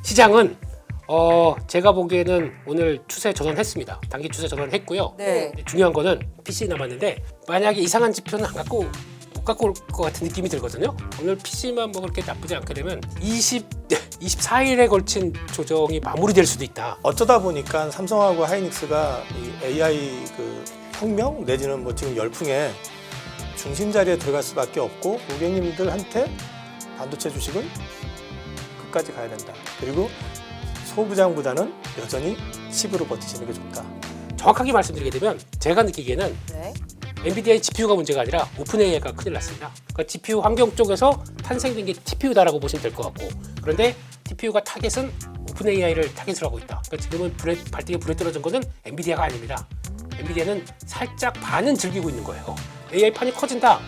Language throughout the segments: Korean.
시장은 제가 보기에는 오늘 추세 전환했습니다. 단기 추세 전환했고요. 네. 중요한 거는 PC 남았는데 만약에 이상한 지표는 못 갖고 올 것 같은 느낌이 들거든요. 오늘 PC만 뭐 그렇게 나쁘지 않게 되면 24일에 걸친 조정이 마무리될 수도 있다. 어쩌다 보니까 삼성하고 하이닉스가 이 AI 그 혁명 내지는 뭐 지금 열풍에 중심 자리에 들어갈 수밖에 없고 고객님들한테 반도체 주식은 끝까지 가야 된다. 그리고 소부장보다는 여전히 칩으로 버티시는 게 좋다. 정확하게 말씀드리게 되면 제가 느끼기에는 네. 엔비디아의 GPU가 문제가 아니라 오픈AI가 큰일 났습니다. 그러니까 GPU 환경 쪽에서 탄생된 게 TPU다라고 보시면 될 것 같고, 그런데 TPU가 타겟은 오픈AI를 타겟으로 하고 있다. 그러니까 지금은 발등에 불에 떨어진 것은 엔비디아가 아닙니다. 엔비디아는 살짝 반은 즐기고 있는 거예요. AI 판이 커진다.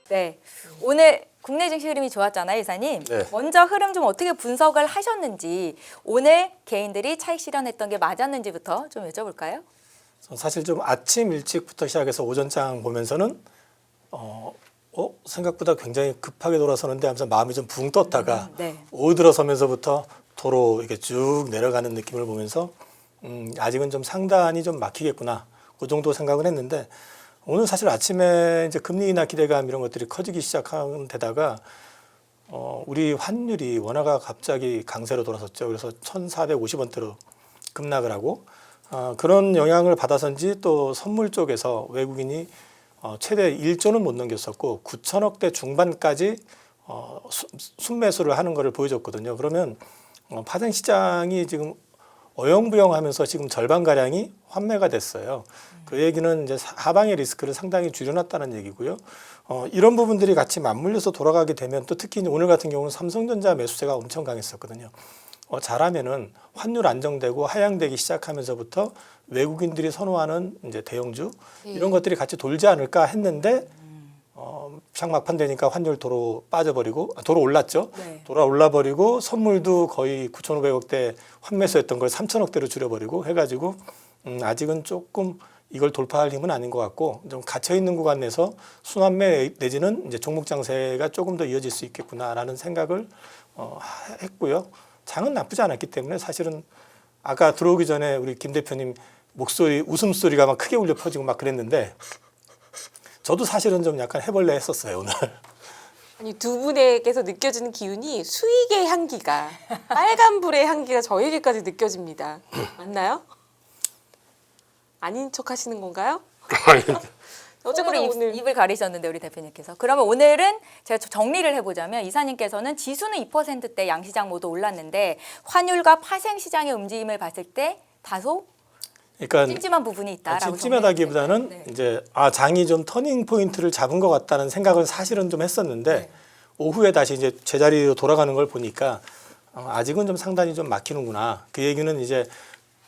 네. 오늘 국내 증시 흐름이 좋았잖아요, 이사님. 네. 먼저 흐름 좀 어떻게 분석을 하셨는지, 오늘 개인들이 차익 실현했던 게 맞았는지부터 좀 여쭤볼까요? 사실 좀 아침 일찍부터 시작해서 오전장 보면서는 생각보다 굉장히 급하게 돌아서는데 하면서 마음이 좀 붕 떴다가 네. 오후 들어서면서부터 도로 이렇게 쭉 내려가는 느낌을 보면서 아직은 좀 상단이 좀 막히겠구나 그 정도 생각을 했는데, 오늘 사실 아침에 이제 금리 인하 기대감 이런 것들이 커지기 시작한 데다가 우리 환율이 원화가 갑자기 강세로 돌아섰죠. 그래서 1,450원대로 급락을 하고 그런 영향을 받아서인지 또 선물 쪽에서 외국인이 최대 1조는 못 넘겼었고 9천억대 중반까지 순매수를 하는 것을 보여줬거든요. 그러면 파생 시장이 지금 어영부영하면서 지금 절반가량이 환매가 됐어요. 그 얘기는 이제 하방의 리스크를 상당히 줄여놨다는 얘기고요. 이런 부분들이 같이 맞물려서 돌아가게 되면 또 특히 오늘 같은 경우는 삼성전자 매수세가 엄청 강했었거든요. 잘하면은 환율 안정되고 하향되기 시작하면서부터 외국인들이 선호하는 이제 대형주 이런 것들이 같이 돌지 않을까 했는데 상 막판 되니까 환율 도로 빠져버리고 도로 올랐죠. 네. 돌아 올라버리고 선물도 거의 9,500억대 환매수했던 걸 3,000억대로 줄여버리고 해가지고 아직은 조금 이걸 돌파할 힘은 아닌 것 같고 좀 갇혀 있는 구간 내서 순환매 내지는 이제 종목 장세가 조금 더 이어질 수 있겠구나라는 생각을 했고요. 장은 나쁘지 않았기 때문에 사실은 아까 들어오기 전에 우리 김 대표님 목소리 웃음소리가 막 크게 울려 퍼지고 막 그랬는데 저도 사실은 좀 약간 해볼래 했었어요 오늘. 아니 두 분에게서 느껴지는 기운이 수익의 향기가 빨간불의 향기가 저에게까지 느껴집니다. 맞나요? 아닌 척 하시는 건가요? 어쨌거나 오늘 입을 가리셨는데 우리 대표님께서. 그러면 오늘은 제가 정리를 해보자면 이사님께서는 지수는 2%대 양시장 모두 올랐는데 환율과 파생 시장의 움직임을 봤을 때 다소 그러니까 찜찜한 부분이 있다라고. 찜찜하다기보다는 네. 이제 장이 좀 터닝 포인트를 잡은 것 같다는 생각을 사실은 좀 했었는데 네. 오후에 다시 이제 제자리로 돌아가는 걸 보니까 아직은 좀 상단이 좀 막히는구나. 그 얘기는 이제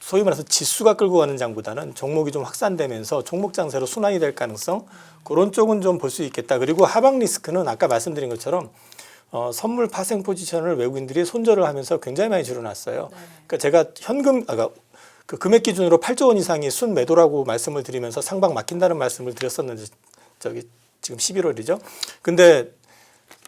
소위 말해서 지수가 끌고 가는 장보다는 종목이 좀 확산되면서 종목 장세로 순환이 될 가능성 그런 쪽은 좀 볼 수 있겠다. 그리고 하방 리스크는 아까 말씀드린 것처럼 선물 파생 포지션을 외국인들이 손절을 하면서 굉장히 많이 줄여놨어요. 그러니까 제가 현금 그 금액 기준으로 8조 원 이상이 순 매도라고 말씀을 드리면서 상방 막힌다는 말씀을 드렸었는데 지금 11월이죠. 근데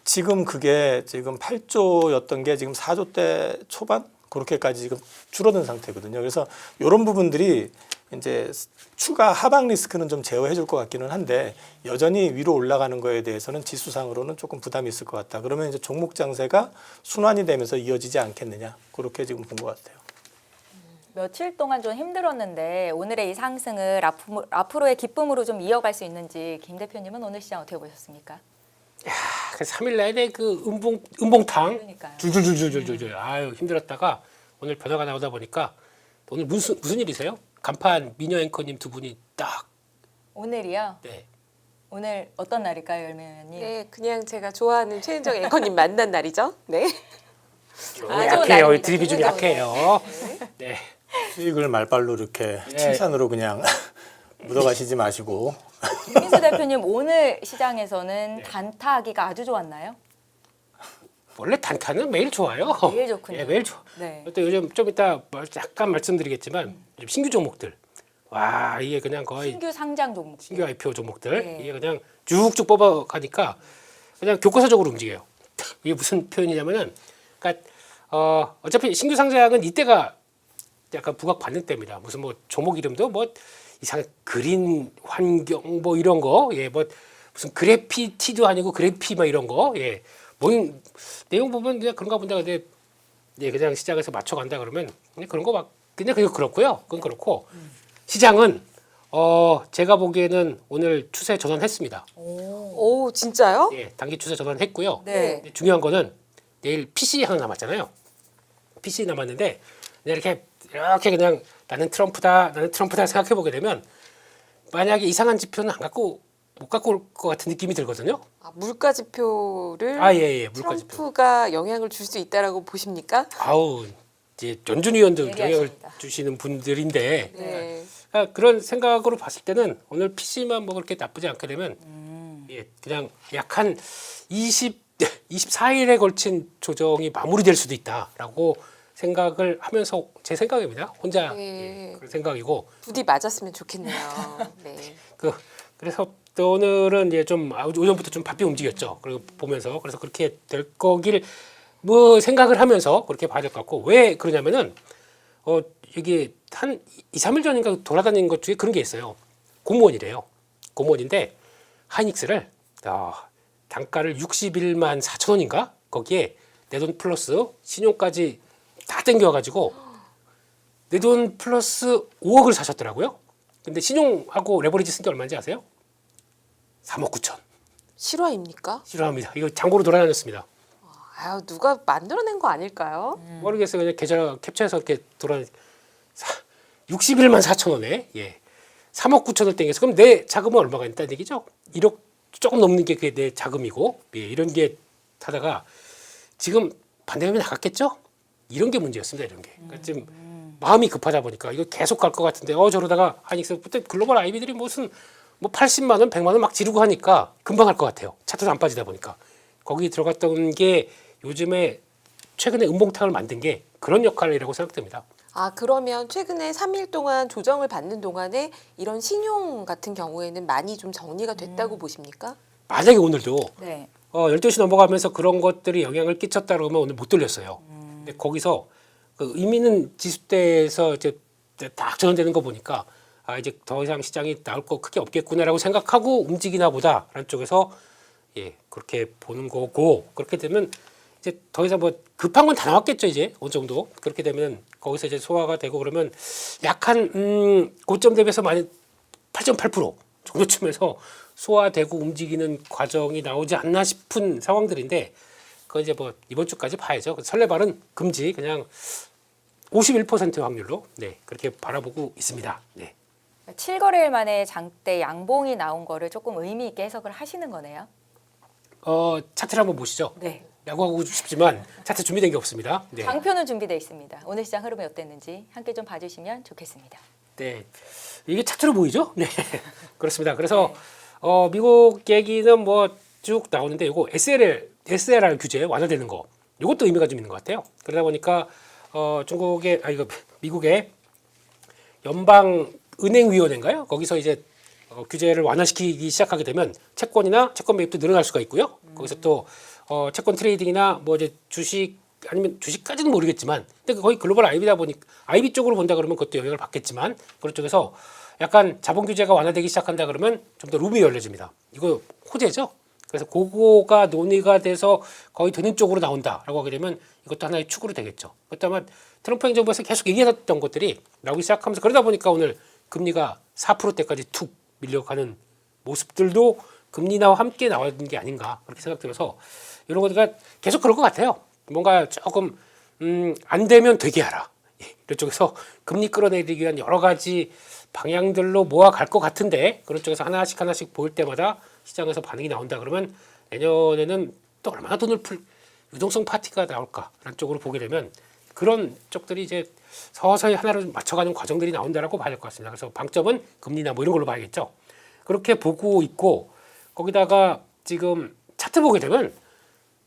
지금 그게 지금 8조였던 게 지금 4조대 초반 그렇게까지 지금 줄어든 상태거든요. 그래서 이런 부분들이 이제 추가 하방 리스크는 좀 제어해 줄 것 같기는 한데 여전히 위로 올라가는 거에 대해서는 지수상으로는 조금 부담이 있을 것 같다. 그러면 이제 종목 장세가 순환이 되면서 이어지지 않겠느냐. 그렇게 지금 본 것 같아요. 며칠 동안 좀 힘들었는데 오늘의 이 상승을 앞으로의 기쁨으로 좀 이어갈 수 있는지 김 대표님은 오늘 시장 어떻게 보셨습니까? 그 3일 내내 그 음봉탕 그러니까요. 줄줄줄줄줄줄 아유 힘들었다가 오늘 변화가 나오다 보니까 오늘 무슨 일이세요? 간판 미녀 앵커님 두 분이 딱 오늘이요? 네. 오늘 어떤 날일까요, 열매님? 네, 그냥 제가 좋아하는 최은정 앵커님 만난 날이죠. 네. 좀 좋은 약해요. 날입니다. 드립이 좀 좋은 약해요. 네. 수익을 말발로 이렇게 칭찬으로 그냥 묻어가시지 마시고 김민수 대표님 오늘 시장에서는 단타하기가 아주 좋았나요? 원래 단타는 매일 좋아요. 매일 좋군요. 예, 매일 좋아. 네. 또 요즘 좀 이따 약간 말씀드리겠지만 요즘 신규 종목들 와 이게 그냥 거의 신규 상장 종목. 신규 IPO 종목들 네. 이게 그냥 쭉쭉 뽑아가니까 그냥 교과서적으로 움직여요. 이게 무슨 표현이냐면은, 그러니까 어차피 신규 상장은 이때가 약간 부각받는 때입니다. 무슨 뭐 종목 이름도 뭐 이상 그린 환경 뭐 이런 거, 예, 뭐 무슨 그래피티도 아니고 그래피 막 이런 거, 예, 뭐 내용 보면 그냥 그런가 본다. 근데 예, 그냥 시장에서 맞춰간다 그러면 그냥 그런 거 막 그냥 그렇고요. 그건 그렇고 시장은 제가 보기에는 오늘 추세 전환했습니다. 오, 진짜요? 예, 단기 추세 전환했고요. 네. 근데 중요한 거는 내일 PC 하나 남았잖아요. PC 남았는데 그냥 이렇게 그냥 나는 트럼프다 생각해 보게 되면 만약에 이상한 지표는 못 갖고 올 것 같은 느낌이 들거든요. 아, 물가 지표를 예, 물가 지표. 트럼프가 영향을 줄 수 있다라고 보십니까? 아우 이제 연준 위원들 영향을 예리하십니다. 주시는 분들인데 네. 그런 생각으로 봤을 때는 오늘 PC만 뭐 그렇게 나쁘지 않게 되면 예, 그냥 약 한 24일에 걸친 조정이 마무리될 수도 있다라고 생각을 하면서 제 생각입니다. 혼자 네. 예, 그런 생각이고 부디 맞았으면 좋겠네요. 네. 그래서 또 오늘은 이제 좀 오전부터 좀 바삐 움직였죠. 그리고 보면서 그래서 그렇게 될 거길 뭐 생각을 하면서 그렇게 봐야 될 것 같고 왜 그러냐면은 이게 한 2, 3일 전인가 돌아다니는 것 중에 그런 게 있어요. 공무원이래요. 공무원인데 하이닉스를 단가를 61만 4천 원인가 거기에 내 돈 플러스 신용까지 다 땡겨가지고 내 돈 플러스 5억을 사셨더라고요. 근데 신용하고 레버리지 쓴 게 얼마인지 아세요? 3억 9천. 실화입니까? 싫어합니다. 이거 장고로 돌아다녔습니다. 아유, 누가 만들어낸 거 아닐까요? 모르겠어요. 그냥 계좌 캡처해서 이렇게 61만 4천 원에 예. 3억 9천을 땡겨서 그럼 내 자금은 얼마가 있다는 얘기죠? 1억 조금 넘는 게 그게 내 자금이고 예, 이런 게 타다가 지금 반대면 나갔겠죠? 이런 게 문제였습니다. 이런 게. 그러니까 지금 마음이 급하다 보니까 이거 계속 갈 것 같은데 저러다가 하니까 그때 글로벌 IB들이 무슨 뭐 80만 원, 100만 원 막 지르고 하니까 금방 갈 것 같아요. 차트도 안 빠지다 보니까. 거기 들어갔던 게 요즘에 최근에 음봉탕을 만든 게 그런 역할이라고 생각됩니다. 아, 그러면 최근에 3일 동안 조정을 받는 동안에 이런 신용 같은 경우에는 많이 좀 정리가 됐다고 보십니까? 만약에 오늘도 네. 12시 넘어가면서 그런 것들이 영향을 끼쳤다 그러면 오늘 못 돌렸어요. 근데 거기서 그 의미는 지수대에서 이제 딱 전환되는 거 보니까 이제 더 이상 시장이 나올 거 크게 없겠구나라고 생각하고 움직이나 보다라는 쪽에서 예, 그렇게 보는 거고 그렇게 되면 이제 더 이상 뭐 급한 건 다 나왔겠죠 이제 어느 정도 그렇게 되면 거기서 이제 소화가 되고 그러면 약한 고점 대비해서 많이 8.8% 정도쯤에서 소화되고 움직이는 과정이 나오지 않나 싶은 상황들인데 그건 이제 뭐 이번 주까지 봐야죠. 설레발은 금지 그냥 51% 확률로 네 그렇게 바라보고 있습니다. 네. 7거래일 만에 장대 양봉이 나온 거를 조금 의미 있게 해석을 하시는 거네요. 차트를 한번 보시죠. 네. 야구하고 싶지만 차트 준비된 게 없습니다. 네. 장표는 준비되어 있습니다. 오늘 시장 흐름이 어땠는지 함께 좀 봐주시면 좋겠습니다. 네. 이게 차트로 보이죠? 네. 그렇습니다. 그래서 미국 얘기는 뭐 쭉 나오는데 이거 SLR 규제 완화되는 거 이것도 의미가 좀 있는 것 같아요. 그러다 보니까 미국의 연방은행위원회인가요? 거기서 이제 규제를 완화시키기 시작하게 되면 채권이나 채권 매입도 늘어날 수가 있고요. 거기서 또 채권 트레이딩이나 뭐 이제 주식 아니면 주식까지는 모르겠지만 근데 거의 글로벌 IB다 보니까 IB 쪽으로 본다 그러면 그것도 영향을 받겠지만 그런 쪽에서 약간 자본 규제가 완화되기 시작한다 그러면 좀 더 룸이 열려집니다. 이거 호재죠. 그래서 그거가 논의가 돼서 거의 되는 쪽으로 나온다라고 하게 되면 이것도 하나의 축으로 되겠죠. 그렇다면 트럼프 행정부에서 계속 얘기했던 것들이 나오기 시작하면서 그러다 보니까 오늘 금리가 4%대까지 툭 밀려가는 모습들도 금리나와 함께 나오는 게 아닌가 그렇게 생각 들어서 이런 것들가 계속 그럴 것 같아요. 뭔가 조금 안 되면 되게 하라. 이런 쪽에서 금리 끌어내리기 위한 여러 가지 방향들로 모아갈 것 같은데 그런 쪽에서 하나씩 보일 때마다 시장에서 반응이 나온다 그러면 내년에는 또 얼마나 돈을 유동성 파티가 나올까라는 쪽으로 보게 되면 그런 쪽들이 이제 서서히 하나로 맞춰가는 과정들이 나온다라고 봐야 될 것 같습니다. 그래서 방점은 금리나 뭐 이런 걸로 봐야겠죠. 그렇게 보고 있고 거기다가 지금 차트 보게 되면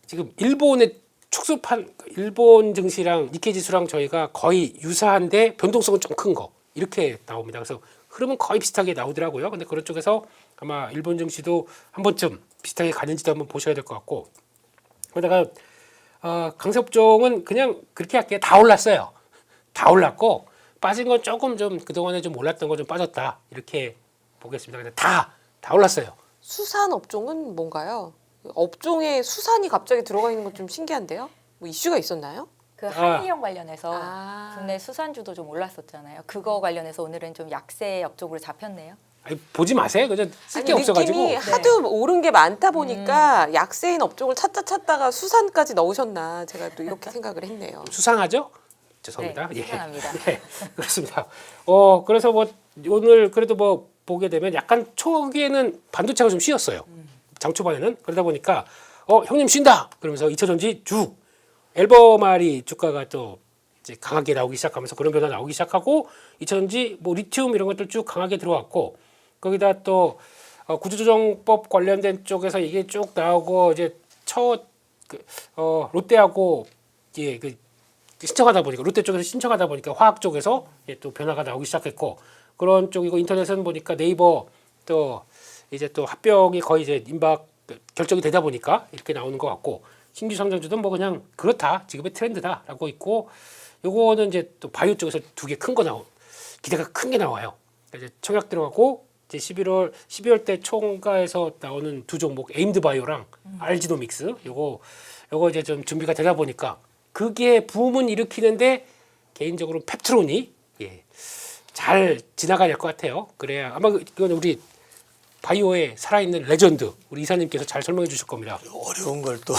지금 일본의 축소판 일본 증시랑 니케이 지수랑 저희가 거의 유사한데 변동성은 좀 큰 거 이렇게 나옵니다. 그래서 흐름은 거의 비슷하게 나오더라고요. 근데 그런 쪽에서 아마 일본 증시도 한 번쯤 비슷하게 가는지도 한번 보셔야 될 것 같고, 그러다가 강세업종은 그냥 그렇게 할게요. 다 올랐어요. 다 올랐고 빠진 건 조금 좀 그동안에 좀 올랐던 거 좀 빠졌다 이렇게 보겠습니다. 근데 다 올랐어요. 수산 업종은 뭔가요? 업종에 수산이 갑자기 들어가 있는 건 좀 신기한데요. 뭐 이슈가 있었나요? 그 한일령 관련해서 아. 국내 수산주도 좀 올랐었잖아요. 그거 관련해서 오늘은 좀 약세 업종으로 잡혔네요. 아니, 보지 마세요. 그냥 쓸 아니, 게 없어가지고. 느낌이 하도 오른 게 많다 보니까 약세인 업종을 찾다가 수산까지 넣으셨나 제가 또 이렇게 생각을 했네요. 수상하죠? 죄송합니다. 네, 수상합니다. 네, 그렇습니다. 그래서 뭐 오늘 그래도 뭐 보게 되면 약간 초기에는 반도체가 좀 쉬었어요. 장 초반에는 그러다 보니까 형님 쉰다. 그러면서 2차전지 쭉 앨범알이 주가가 또 이제 강하게 나오기 시작하면서 그런 변화 나오기 시작하고 2차전지 뭐 리튬 이런 것들 쭉 강하게 들어왔고 거기다 또 구조조정법 관련된 쪽에서 이게 쭉 나오고 이제 롯데하고 예, 그 신청하다 보니까 롯데 쪽에서 신청하다 보니까 화학 쪽에서 또 변화가 나오기 시작했고 그런 쪽이고 인터넷은 보니까 네이버 또 이제 또 합병이 거의 이제 임박 결정이 되다 보니까 이렇게 나오는 것 같고 신규 상장주도 뭐 그냥 그렇다 지금의 트렌드다라고 있고 요거는 이제 또 바이오 쪽에서 두 개 큰 거 기대가 큰 게 나와요. 이제 청약 들어가고 이제 12월 때 총가에서 나오는 두 종목 에임드 바이오랑 알지노믹스 요거 이제 좀 준비가 되다 보니까 그게 붐은 일으키는데 개인적으로 펩트론이 잘 지나가야 될 것 같아요. 그래야 아마 이건 우리 바이오의 살아있는 레전드 우리 이사님께서 잘 설명해 주실 겁니다. 어려운 걸 또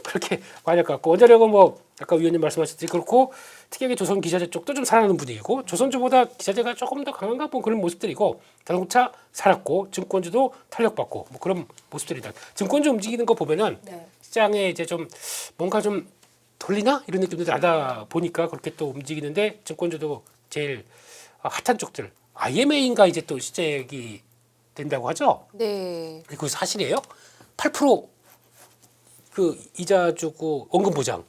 그렇게 봐야 될 것 같고 원자력은 뭐 아까 위원님 말씀하셨듯이 그렇고 특이하게 조선 기자재 쪽도 좀 살아나는 분위기고 조선주보다 기자재가 조금 더 강한가 뭐 그런 모습들이고 자동차 살았고 증권주도 탄력받고 뭐 그런 모습들이다. 증권주 움직이는 거 보면은 네. 시장에 이제 좀 뭔가 좀 돌리나 이런 느낌도 나다 보니까 그렇게 또 움직이는데 증권주도 제일 핫한 쪽들 IMA인가 이제 또 시작이 된다고 하죠. 네. 그거 사실이에요? 8%그 이자 주고 원금 보장.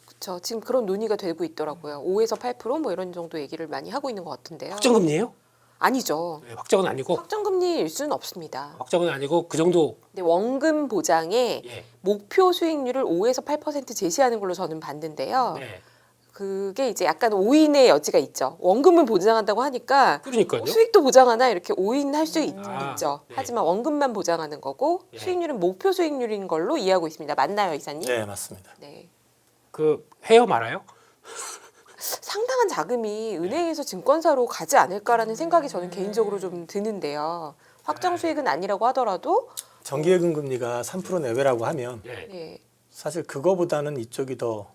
그렇죠. 지금 그런 논의가 되고 있더라고요. 5에서 8%뭐 이런 정도 얘기를 많이 하고 있는 것 같은데요. 확정금리예요? 아니죠. 네, 확정은 아니고 확정금리일 수는 없습니다. 확정은 아니고 그 정도. 근데 원금 보장에 예. 목표 수익률을 5에서 8% 제시하는 걸로 저는 봤는데요. 네. 그게 이제 약간 오인의 여지가 있죠. 원금을 보장한다고 하니까 그러니까요. 수익도 보장하나 이렇게 오인할 수 아, 있죠. 네. 하지만 원금만 보장하는 거고 예. 수익률은 목표 수익률인 걸로 이해하고 있습니다. 맞나요, 이사님? 네 맞습니다. 네. 그 해요 말아요? 상당한 자금이 은행에서 증권사로 가지 않을까라는 생각이 저는 개인적으로 좀 드는데요. 확정 수익은 아니라고 하더라도 정기예금 금리가 3% 내외라고 하면 네. 네. 사실 그거보다는 이쪽이 더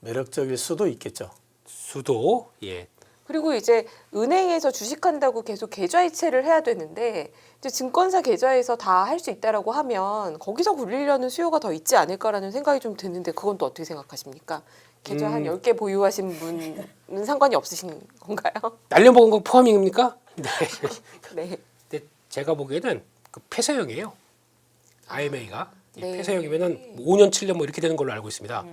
매력적일 수도 있겠죠. 수도 예. 그리고 이제 은행에서 주식한다고 계속 계좌이체를 해야 되는데 이제 증권사 계좌에서 다 할 수 있다라고 하면 거기서 굴리려는 수요가 더 있지 않을까라는 생각이 좀 드는데 그건 또 어떻게 생각하십니까? 계좌 한 10개 보유하신 분은 상관이 없으신 건가요? 날려먹은 거 포함입니까? 네. 네. 근데 제가 보기에는 그 폐쇄형이에요. IMA가 네. 폐쇄형이면은 5년 7년 뭐 이렇게 되는 걸로 알고 있습니다.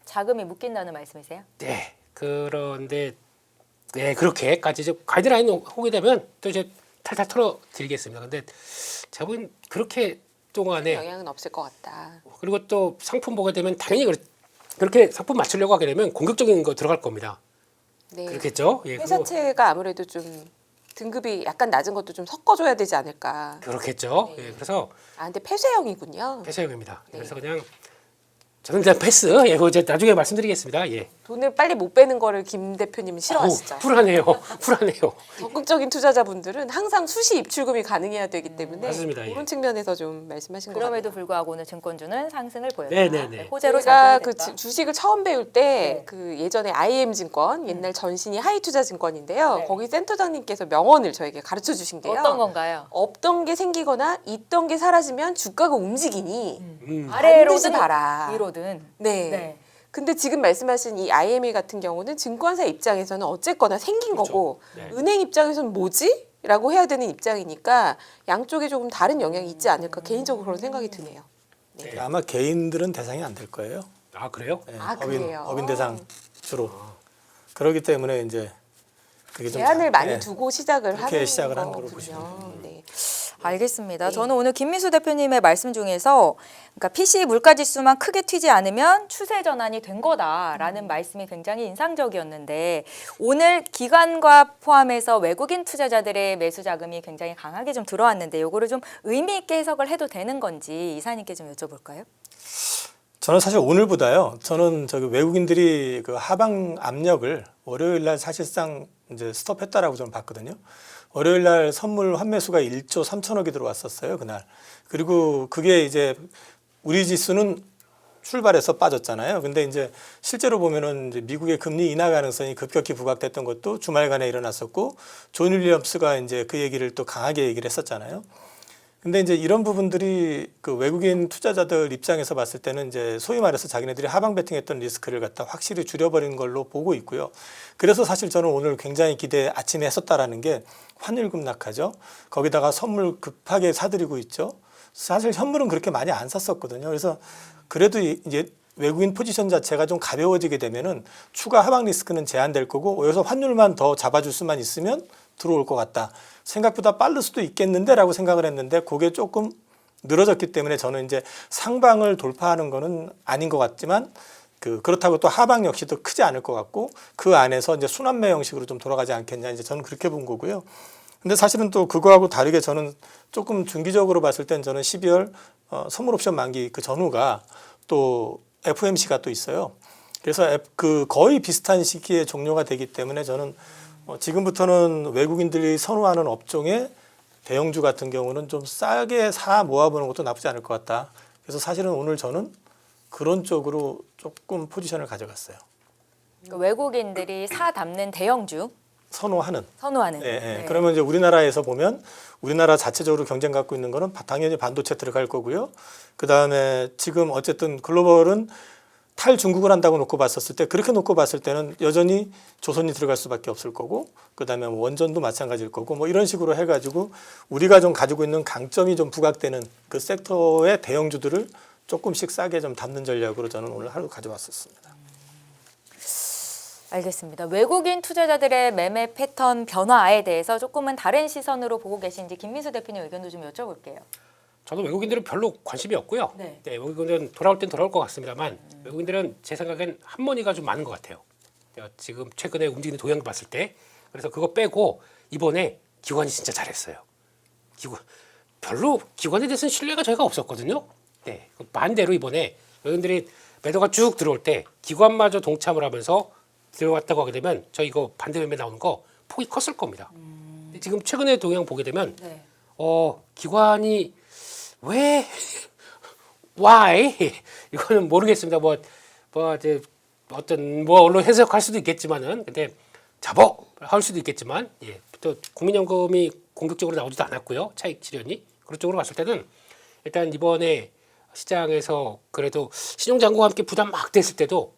자금이 묶인다는 말씀이세요? 네. 그런데 네 그렇게까지 이제 가이드라인 오게 되면 또 이제 탈탈 털어 드리겠습니다. 근데 제가 보기엔 그렇게 동안에 영향은 없을 것 같다. 그리고 또 상품 보게 되면 당연히 그렇게 상품 맞추려고 하게 되면 공격적인 거 들어갈 겁니다. 네. 그렇겠죠? 예, 그거 회사채가 아무래도 좀 등급이 약간 낮은 것도 좀 섞어줘야 되지 않을까. 그렇겠죠. 네. 예, 그래서 아 근데 폐쇄형이군요. 폐쇄형입니다. 네. 그래서 그냥 저는 그냥 패스. 예, 그거 이제 나중에 말씀드리겠습니다. 예. 돈을 빨리 못 빼는 거를 김 대표님은 싫어하시죠. 어우, 불안해요. 불안해요. 적극적인 투자자분들은 항상 수시 입출금이 가능해야 되기 때문에 맞습니다. 예. 그런 측면에서 좀 말씀하신 것 그럼에도 같아요. 불구하고 오늘 증권주는 상승을 보였다. 네네네. 호재로 제가 그 작용됐다. 주식을 처음 배울 때 네. 그 예전에 IM 증권 옛날 전신이 하이투자증권인데요. 네. 거기 센터장님께서 명언을 저에게 가르쳐 주신 게요. 어떤 건가요? 없던 게 생기거나 있던 게 사라지면 주가가 움직이니 반드시 아래로든 봐라. 위로든. 네. 네. 근데 지금 말씀하신 이 IMA 같은 경우는 증권사 입장에서는 어쨌거나 생긴 그렇죠. 거고 네. 은행 입장에서는 뭐지? 라고 해야 되는 입장이니까 양쪽에 조금 다른 영향이 있지 않을까 개인적으로 그런 생각이 드네요. 네. 아마 개인들은 대상이 안 될 거예요. 아 그래요? 네, 아, 법인 그래요? 법인 대상 주로. 그렇기 때문에 이제 그게 좀 제한을 많이 네. 두고 시작을 그렇게 하는 시작을 하는 걸로 거군요. 보시면 네. 알겠습니다. 네. 저는 오늘 김민수 대표님의 말씀 중에서 그러니까 PC 물가지수만 크게 튀지 않으면 추세 전환이 된 거다라는 말씀이 굉장히 인상적이었는데 오늘 기관과 포함해서 외국인 투자자들의 매수 자금이 굉장히 강하게 좀 들어왔는데 이거를 좀 의미 있게 해석을 해도 되는 건지 이사님께 좀 여쭤볼까요? 저는 사실 오늘보다요. 저는 저기 외국인들이 그 하방 압력을 월요일 날 사실상 이제 스톱했다라고 저는 봤거든요. 월요일 날 선물 환매수가 1조 3천억이 들어왔었어요, 그날. 그리고 그게 이제 우리 지수는 출발해서 빠졌잖아요. 근데 이제 실제로 보면은 이제 미국의 금리 인하 가능성이 급격히 부각됐던 것도 주말간에 일어났었고 존 윌리엄스가 이제 그 얘기를 또 강하게 얘기를 했었잖아요. 근데 이제 이런 부분들이 그 외국인 투자자들 입장에서 봤을 때는 이제 소위 말해서 자기네들이 하방 베팅했던 리스크를 갖다 확실히 줄여버린 걸로 보고 있고요. 그래서 사실 저는 오늘 굉장히 기대 아침에 했었다라는 게 환율 급락하죠. 거기다가 선물 급하게 사들이고 있죠. 사실 현물은 그렇게 많이 안 샀었거든요. 그래서 그래도 이제 외국인 포지션 자체가 좀 가벼워지게 되면은 추가 하방 리스크는 제한될 거고 여기서 환율만 더 잡아줄 수만 있으면 들어올 것 같다. 생각보다 빠를 수도 있겠는데라고 생각을 했는데 그게 조금 늘어졌기 때문에 저는 이제 상방을 돌파하는 거는 아닌 것 같지만 그렇다고 또 하방 역시도 크지 않을 것 같고 그 안에서 이제 순환매 형식으로 좀 돌아가지 않겠냐 이제 저는 그렇게 본 거고요. 근데 사실은 또 그거하고 다르게 저는 조금 중기적으로 봤을 땐 저는 12월 선물 옵션 만기 그 전후가 또 FOMC가 또 있어요. 그래서 그 거의 비슷한 시기에 종료가 되기 때문에 저는 지금부터는 외국인들이 선호하는 업종의 대형주 같은 경우는 좀 싸게 사 모아보는 것도 나쁘지 않을 것 같다. 그래서 사실은 오늘 저는 그런 쪽으로 조금 포지션을 가져갔어요. 그러니까 외국인들이 사 담는 대형주 선호하는. 선호하는. 예, 예. 네. 그러면 이제 우리나라에서 보면 우리나라 자체적으로 경쟁 갖고 있는 거는 당연히 반도체 들어갈 거고요. 그 다음에 지금 어쨌든 글로벌은 탈중국을 한다고 놓고 봤었을 때 그렇게 놓고 봤을 때는 여전히 조선이 들어갈 수밖에 없을 거고 그다음에 뭐 원전도 마찬가지일 거고 뭐 이런 식으로 해가지고 우리가 좀 가지고 있는 강점이 좀 부각되는 그 섹터의 대형주들을 조금씩 싸게 좀 담는 전략으로 저는 오늘 하루 가져왔었습니다. 알겠습니다. 외국인 투자자들의 매매 패턴 변화에 대해서 조금은 다른 시선으로 보고 계신지 김민수 대표님 의견도 좀 여쭤볼게요. 저도 외국인들은 별로 관심이 없고요. 네. 네, 외국인들은 돌아올 땐 돌아올 것 같습니다만 외국인들은 제 생각엔 한머니가 좀 많은 것 같아요. 제가 지금 최근에 움직이는 동향 봤을 때 그래서 그거 빼고 이번에 기관이 진짜 잘했어요. 별로 기관에 대해서는 신뢰가 저희가 없었거든요. 네, 반대로 이번에 외국인들이 매도가 쭉 들어올 때 기관마저 동참을 하면서 들어왔다고 하게 되면 저 이거 반대 매매 나오는 거 폭이 컸을 겁니다. 근데 지금 최근에 동향 보게 되면 네. 기관이 왜 why 이거는 모르겠습니다. 뭐 이제 어떤 뭘로 해석할 수도 있겠지만은 근데 할 수도 있겠지만 예. 또 국민연금이 공격적으로 나오지도 않았고요. 차익 실현이 그런 쪽으로 봤을 때는 일단 이번에 시장에서 그래도 신용장구와 함께 부담 막 됐을 때도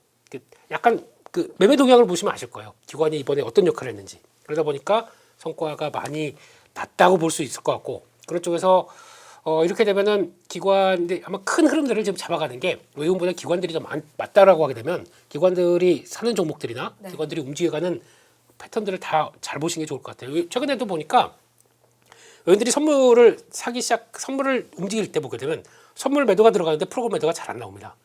약간 그 매매 동향을 보시면 아실 거예요. 기관이 이번에 어떤 역할을 했는지. 그러다 보니까 성과가 많이 낮다고 볼 수 있을 것 같고 그런 쪽에서 이렇게 되면은 기관들이 아마 큰 흐름들을 지금 잡아가는 게 외국보다 기관들이 더 맞다라고 하게 되면 기관들이 사는 종목들이나 네. 기관들이 움직여가는 패턴들을 다 잘 보시는 게 좋을 것 같아요. 최근에도 보니까 외국인들이 선물을 움직일 때 보게 되면 선물 매도가 들어가는데 프로그램 매도가 잘 안 나옵니다.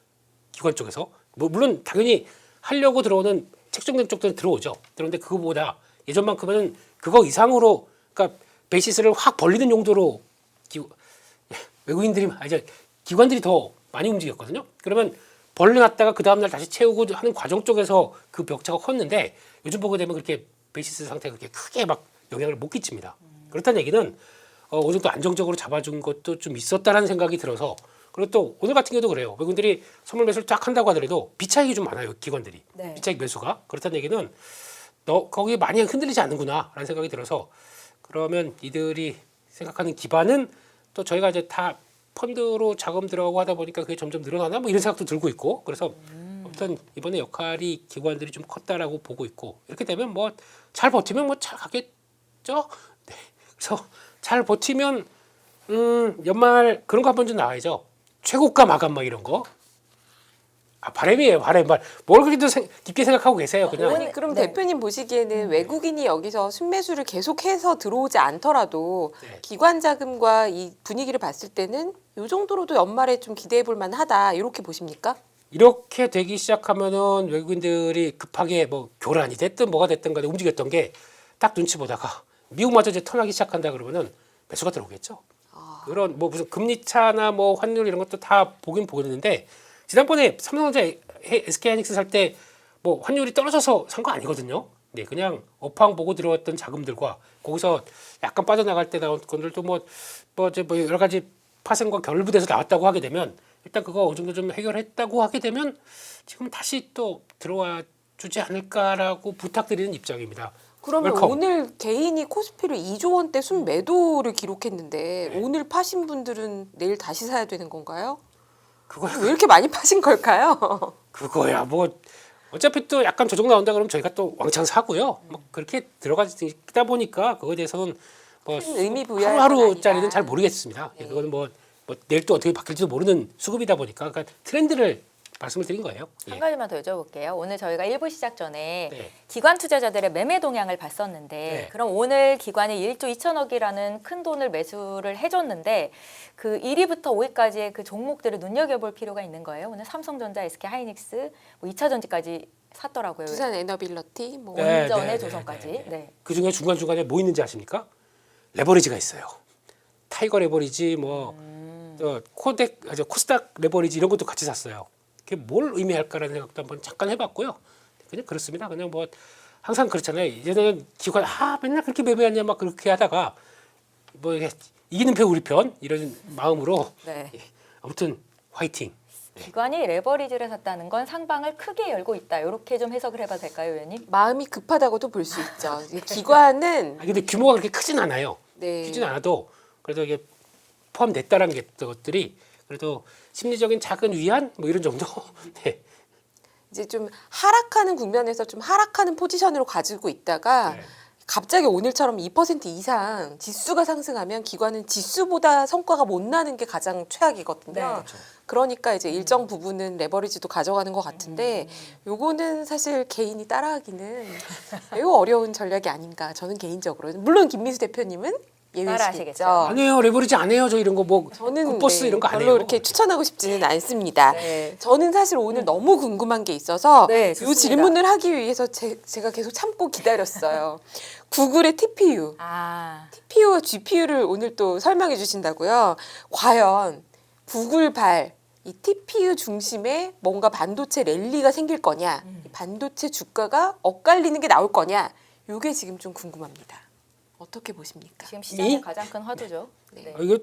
기관 쪽에서 물론 당연히 하려고 들어오는 책정된 쪽들은 들어오죠. 그런데 그거보다 예전만큼은 그거 이상으로 그러니까 베이시스를 확 벌리는 용도로 외국인들이 기관들이 더 많이 움직였거든요. 그러면 벌려놨다가 그 다음날 다시 채우고 하는 과정 쪽에서 그 벽차가 컸는데 요즘 보게 되면 그렇게 베이시스 상태가 그렇게 크게 막 영향을 못 끼칩니다. 그렇다는 얘기는 어느 정도 안정적으로 잡아준 것도 좀 있었다라는 생각이 들어서 그리고 또 오늘 같은 경우도 그래요. 외국인들이 선물 매수를 쫙 한다고 하더라도 비차익이 좀 많아요. 기관들이. 네. 비차익 매수가. 그렇다는 얘기는 거기 많이 흔들리지 않는구나라는 생각이 들어서 그러면 이들이 생각하는 기반은 또 저희가 이제 다 펀드로 자금 들어가고 하다 보니까 그게 점점 늘어나나 뭐 이런 생각도 들고 있고 그래서 아무튼 이번에 역할이 기관들이 좀 컸다라고 보고 있고 이렇게 되면 뭐 잘 버티면 뭐 잘 가겠죠. 네. 그래서 잘 버티면 연말 그런 거 한번 좀 나와야죠. 최고가 마감 막 이런 거 바람이에요, 바람. 뭘 그렇게 깊게 생각하고 계세요, 그냥. 아니 그럼 네. 대표님 보시기에는 외국인이 여기서 순매수를 계속해서 들어오지 않더라도 네. 기관 자금과 이 분위기를 봤을 때는 이 정도로도 연말에 좀 기대해 볼 만하다 이렇게 보십니까? 이렇게 되기 시작하면은 외국인들이 급하게 뭐 교란이 됐든 뭐가 됐든 간에 움직였던 게 딱 눈치 보다가 미국마저 이제 턴하기 시작한다 그러면은 매수가 들어오겠죠. 그런 뭐 무슨 금리 차나 뭐 환율 이런 것도 다 보긴 보겠는데 지난번에 삼성전자 SK하이닉스 살 때 뭐 환율이 떨어져서 산 거 아니거든요. 네, 그냥 업황 보고 들어왔던 자금들과 거기서 약간 빠져나갈 때 나온 건들도 뭐 여러 가지 파생과 결부돼서 나왔다고 하게 되면 일단 그거 어느 정도 좀 해결했다고 하게 되면 지금 다시 또 들어와 주지 않을까라고 부탁드리는 입장입니다. 그러면 웰컴. 오늘 개인이 코스피를 2조 원대 순매도를 기록했는데 네. 오늘 파신 분들은 내일 다시 사야 되는 건가요? 그거야. 왜 이렇게 많이 파신 걸까요? 그거야 뭐 어차피 또 약간 조정 나온다 그러면 저희가 또 왕창 사고요. 뭐 그렇게 들어가다 보니까 그거에 대해서는 뭐 큰 의미 부여할 건 하루하루짜리는 아니다. 잘 모르겠습니다. 네. 그거는 뭐 내일 또 어떻게 바뀔지도 모르는 수급이다 보니까 그러니까 트렌드를 말씀을 드린 거예요. 한 예. 가지만 더 여쭤볼게요. 오늘 저희가 1부 시작 전에 네. 기관 투자자들의 매매 동향을 봤었는데 네. 그럼 오늘 기관이 1조 2천억이라는 큰 돈을 매수를 해줬는데 그 1위부터 5위까지의 그 종목들을 눈여겨볼 필요가 있는 거예요. 오늘 삼성전자, SK하이닉스, 뭐 2차 전지까지 샀더라고요. 두산 에너빌러티 뭐 네. 원전의 조선까지. 네. 그 중에 중간 중간에 뭐 있는지 아십니까? 레버리지가 있어요. 타이거 레버리지 뭐 코스닥 레버리지 이런 것도 같이 샀어요. 그게 뭘 의미할까라는 생각도 한번 잠깐 해봤고요. 그냥 그렇습니다. 그냥 뭐 항상 그렇잖아요. 이제는 기관 맨날 그렇게 매매하냐 막 그렇게 하다가 뭐 이게 이기는 편 우리 편 이런 마음으로 네. 예. 아무튼 화이팅. 기관이 레버리지를 샀다는 건 상방을 크게 열고 있다. 이렇게 좀 해석을 해봐도 될까요, 의원님? 마음이 급하다고도 볼 수 있죠. 이 기관은 근데 규모가 그렇게 크진 않아요. 네. 크진 않아도 그래도 이게 포함됐다라는 것들이 그래도 심리적인 작은 위안 뭐 이런 정도. 네. 이제 좀 하락하는 국면에서 좀 하락하는 포지션으로 가지고 있다가 네. 갑자기 오늘처럼 2% 이상 지수가 상승하면 기관은 지수보다 성과가 못 나는 게 가장 최악이거든요. 네. 그렇죠. 그러니까 이제 일정 부분은 레버리지도 가져가는 것 같은데 요거는 사실 개인이 따라하기는 매우 어려운 전략이 아닌가 저는 개인적으로. 물론 김미수 대표님은 따라하시겠죠. 예외시겠죠. 안 해요. 레버리지 안 해요. 저 이런 거 뭐 저는 굿버스 네, 이런 거 안 별로 해요. 이렇게 추천하고 싶지는 않습니다. 네. 저는 사실 오늘 너무 궁금한 게 있어서 네, 이 좋습니다. 질문을 하기 위해서 제가 계속 참고 기다렸어요. 구글의 TPU, 아, TPU와 GPU를 오늘 또 설명해 주신다고요. 과연 구글발 이 TPU 중심에 뭔가 반도체 랠리가 생길 거냐, 이 반도체 주가가 엇갈리는 게 나올 거냐, 이게 지금 좀 궁금합니다. 어떻게 보십니까? 지금 시장의 가장 큰 화두죠. 네. 이거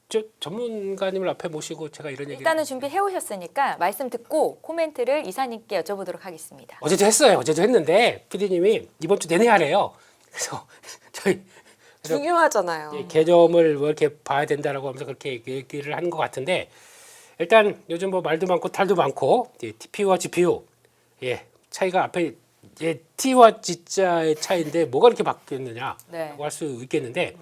저 전문가님을 앞에 모시고 제가 이런 얘기 일단은 준비해 오셨으니까 말씀 듣고 코멘트를 이사님께 여쭤보도록 하겠습니다. 어제도 했어요. 어제도 했는데 PD님이 이번 주 내내 하래요. 그래서 저희 중요하잖아요. 개념을 뭐 이렇게 봐야 된다라고 하면서 그렇게 얘기를 하는 것 같은데 일단 요즘 뭐 말도 많고 탈도 많고 TPU와 GPU 차이가 앞에 T와 G자의 차이인데 뭐가 이렇게 바뀌었느냐라고 네. 할 수 있겠는데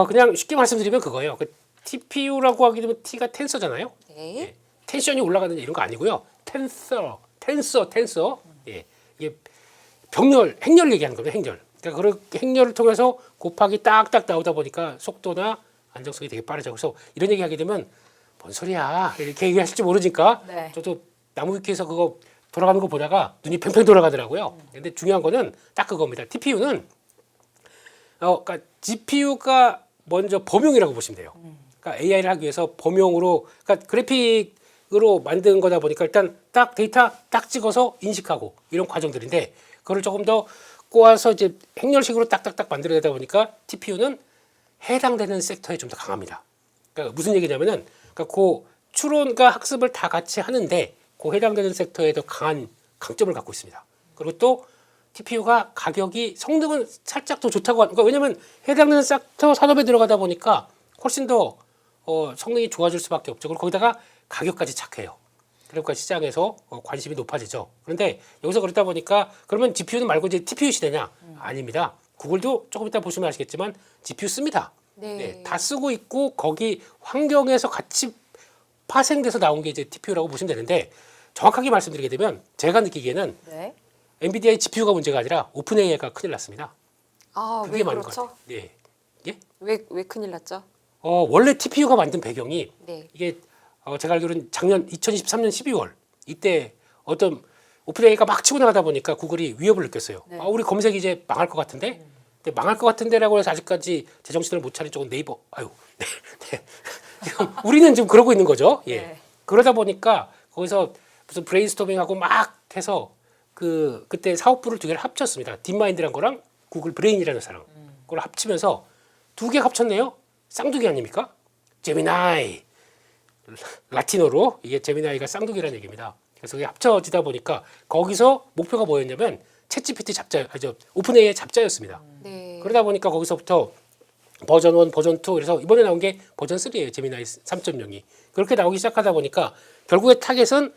그냥 쉽게 말씀드리면 그거예요. 그 TPU라고 하게 되면 T가 텐서잖아요. 네. 텐션이 올라가는 이런 거 아니고요. 텐서. 이게 행렬 얘기하는 겁니다. 행렬. 그러니까 그렇게 행렬을 통해서 곱하기 딱딱 나오다 보니까 속도나 안정성이 되게 빠르죠. 그래서 이런 얘기하게 되면 뭔 소리야 이렇게 얘기하실지 모르니까 네. 저도 나무 위키에서 그거 돌아가는 거 보다가 눈이 팽팽 돌아가더라고요. 근데 중요한 거는 딱 그겁니다. TPU는 그러니까 GPU가 먼저 범용이라고 보시면 돼요. 그러니까 AI를 하기 위해서 범용으로 그러니까 그래픽으로 만든 거다 보니까 일단 딱 데이터 딱 찍어서 인식하고 이런 과정들인데 그걸 조금 더 꼬아서 이제 행렬식으로 딱딱딱 만들어내다 보니까 TPU는 해당되는 섹터에 좀 더 강합니다. 그러니까 무슨 얘기냐면은 그러니까 그 추론과 학습을 다 같이 하는데 그 해당되는 섹터에 더 강한 강점을 갖고 있습니다. 그리고 또 TPU가 가격이 성능은 살짝 더 좋다고 그러니까 왜냐하면 해당되는 섹터 산업에 들어가다 보니까 훨씬 더 성능이 좋아질 수밖에 없죠. 그리고 거기다가 가격까지 착해요. 그러니까 시장에서 관심이 높아지죠. 그런데 여기서 그러다 보니까 그러면 GPU는 말고 이제 TPU 시대냐? 아닙니다. 구글도 조금 이따 보시면 아시겠지만 GPU 씁니다. 네. 다 쓰고 있고 거기 환경에서 같이 파생돼서 나온 게 이제 TPU라고 보시면 되는데 정확하게 말씀드리게 되면 제가 느끼기에는 네. 엔비디아의 GPU가 문제가 아니라 오픈 AI가 큰일 났습니다. 아, 그게 왜 맞는 것 그렇죠? 같아요. 네. 예? 왜 큰일 났죠? 원래 TPU가 만든 배경이 네. 이게 제가 알기로는 작년 2023년 12월 이때 어떤 오픈 AI가 막 치고 나가다 보니까 구글이 위협을 느꼈어요. 네. 우리 검색이 이제 망할 것 같은데? 근데 망할 것 같은데라고 해서 아직까지 제정신을 못 차린 쪽은 네이버. 아유, 네, 네. 지금 우리는 지금 그러고 있는 거죠. 예. 네. 그러다 보니까 거기서 무슨 브레인스토밍하고 막 해서 그때 사업부를 두 개를 합쳤습니다. 딥마인드란 거랑 구글 브레인이라는 사람. 그걸 합치면서 두 개 합쳤네요. 쌍두개 아닙니까? 제미나이. 라틴어로 이게 제미나이가 쌍두개라는 얘기입니다. 그래서 그게 합쳐지다 보니까 거기서 목표가 뭐였냐면 챗GPT 오픈 AI 잡자였습니다. 네. 그러다 보니까 거기서부터 버전 1, 버전 2 그래서 이번에 나온 게 버전 3예요. 제미나이 3.0이. 그렇게 나오기 시작하다 보니까 결국에 타겟은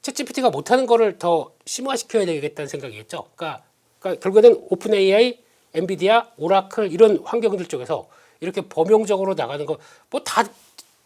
챗GPT가 못하는 거를 더 심화시켜야 되겠다는 생각이겠죠. 그러니까 결국에는 오픈 AI, 엔비디아, 오라클 이런 환경들 쪽에서 이렇게 범용적으로 나가는 거 뭐 다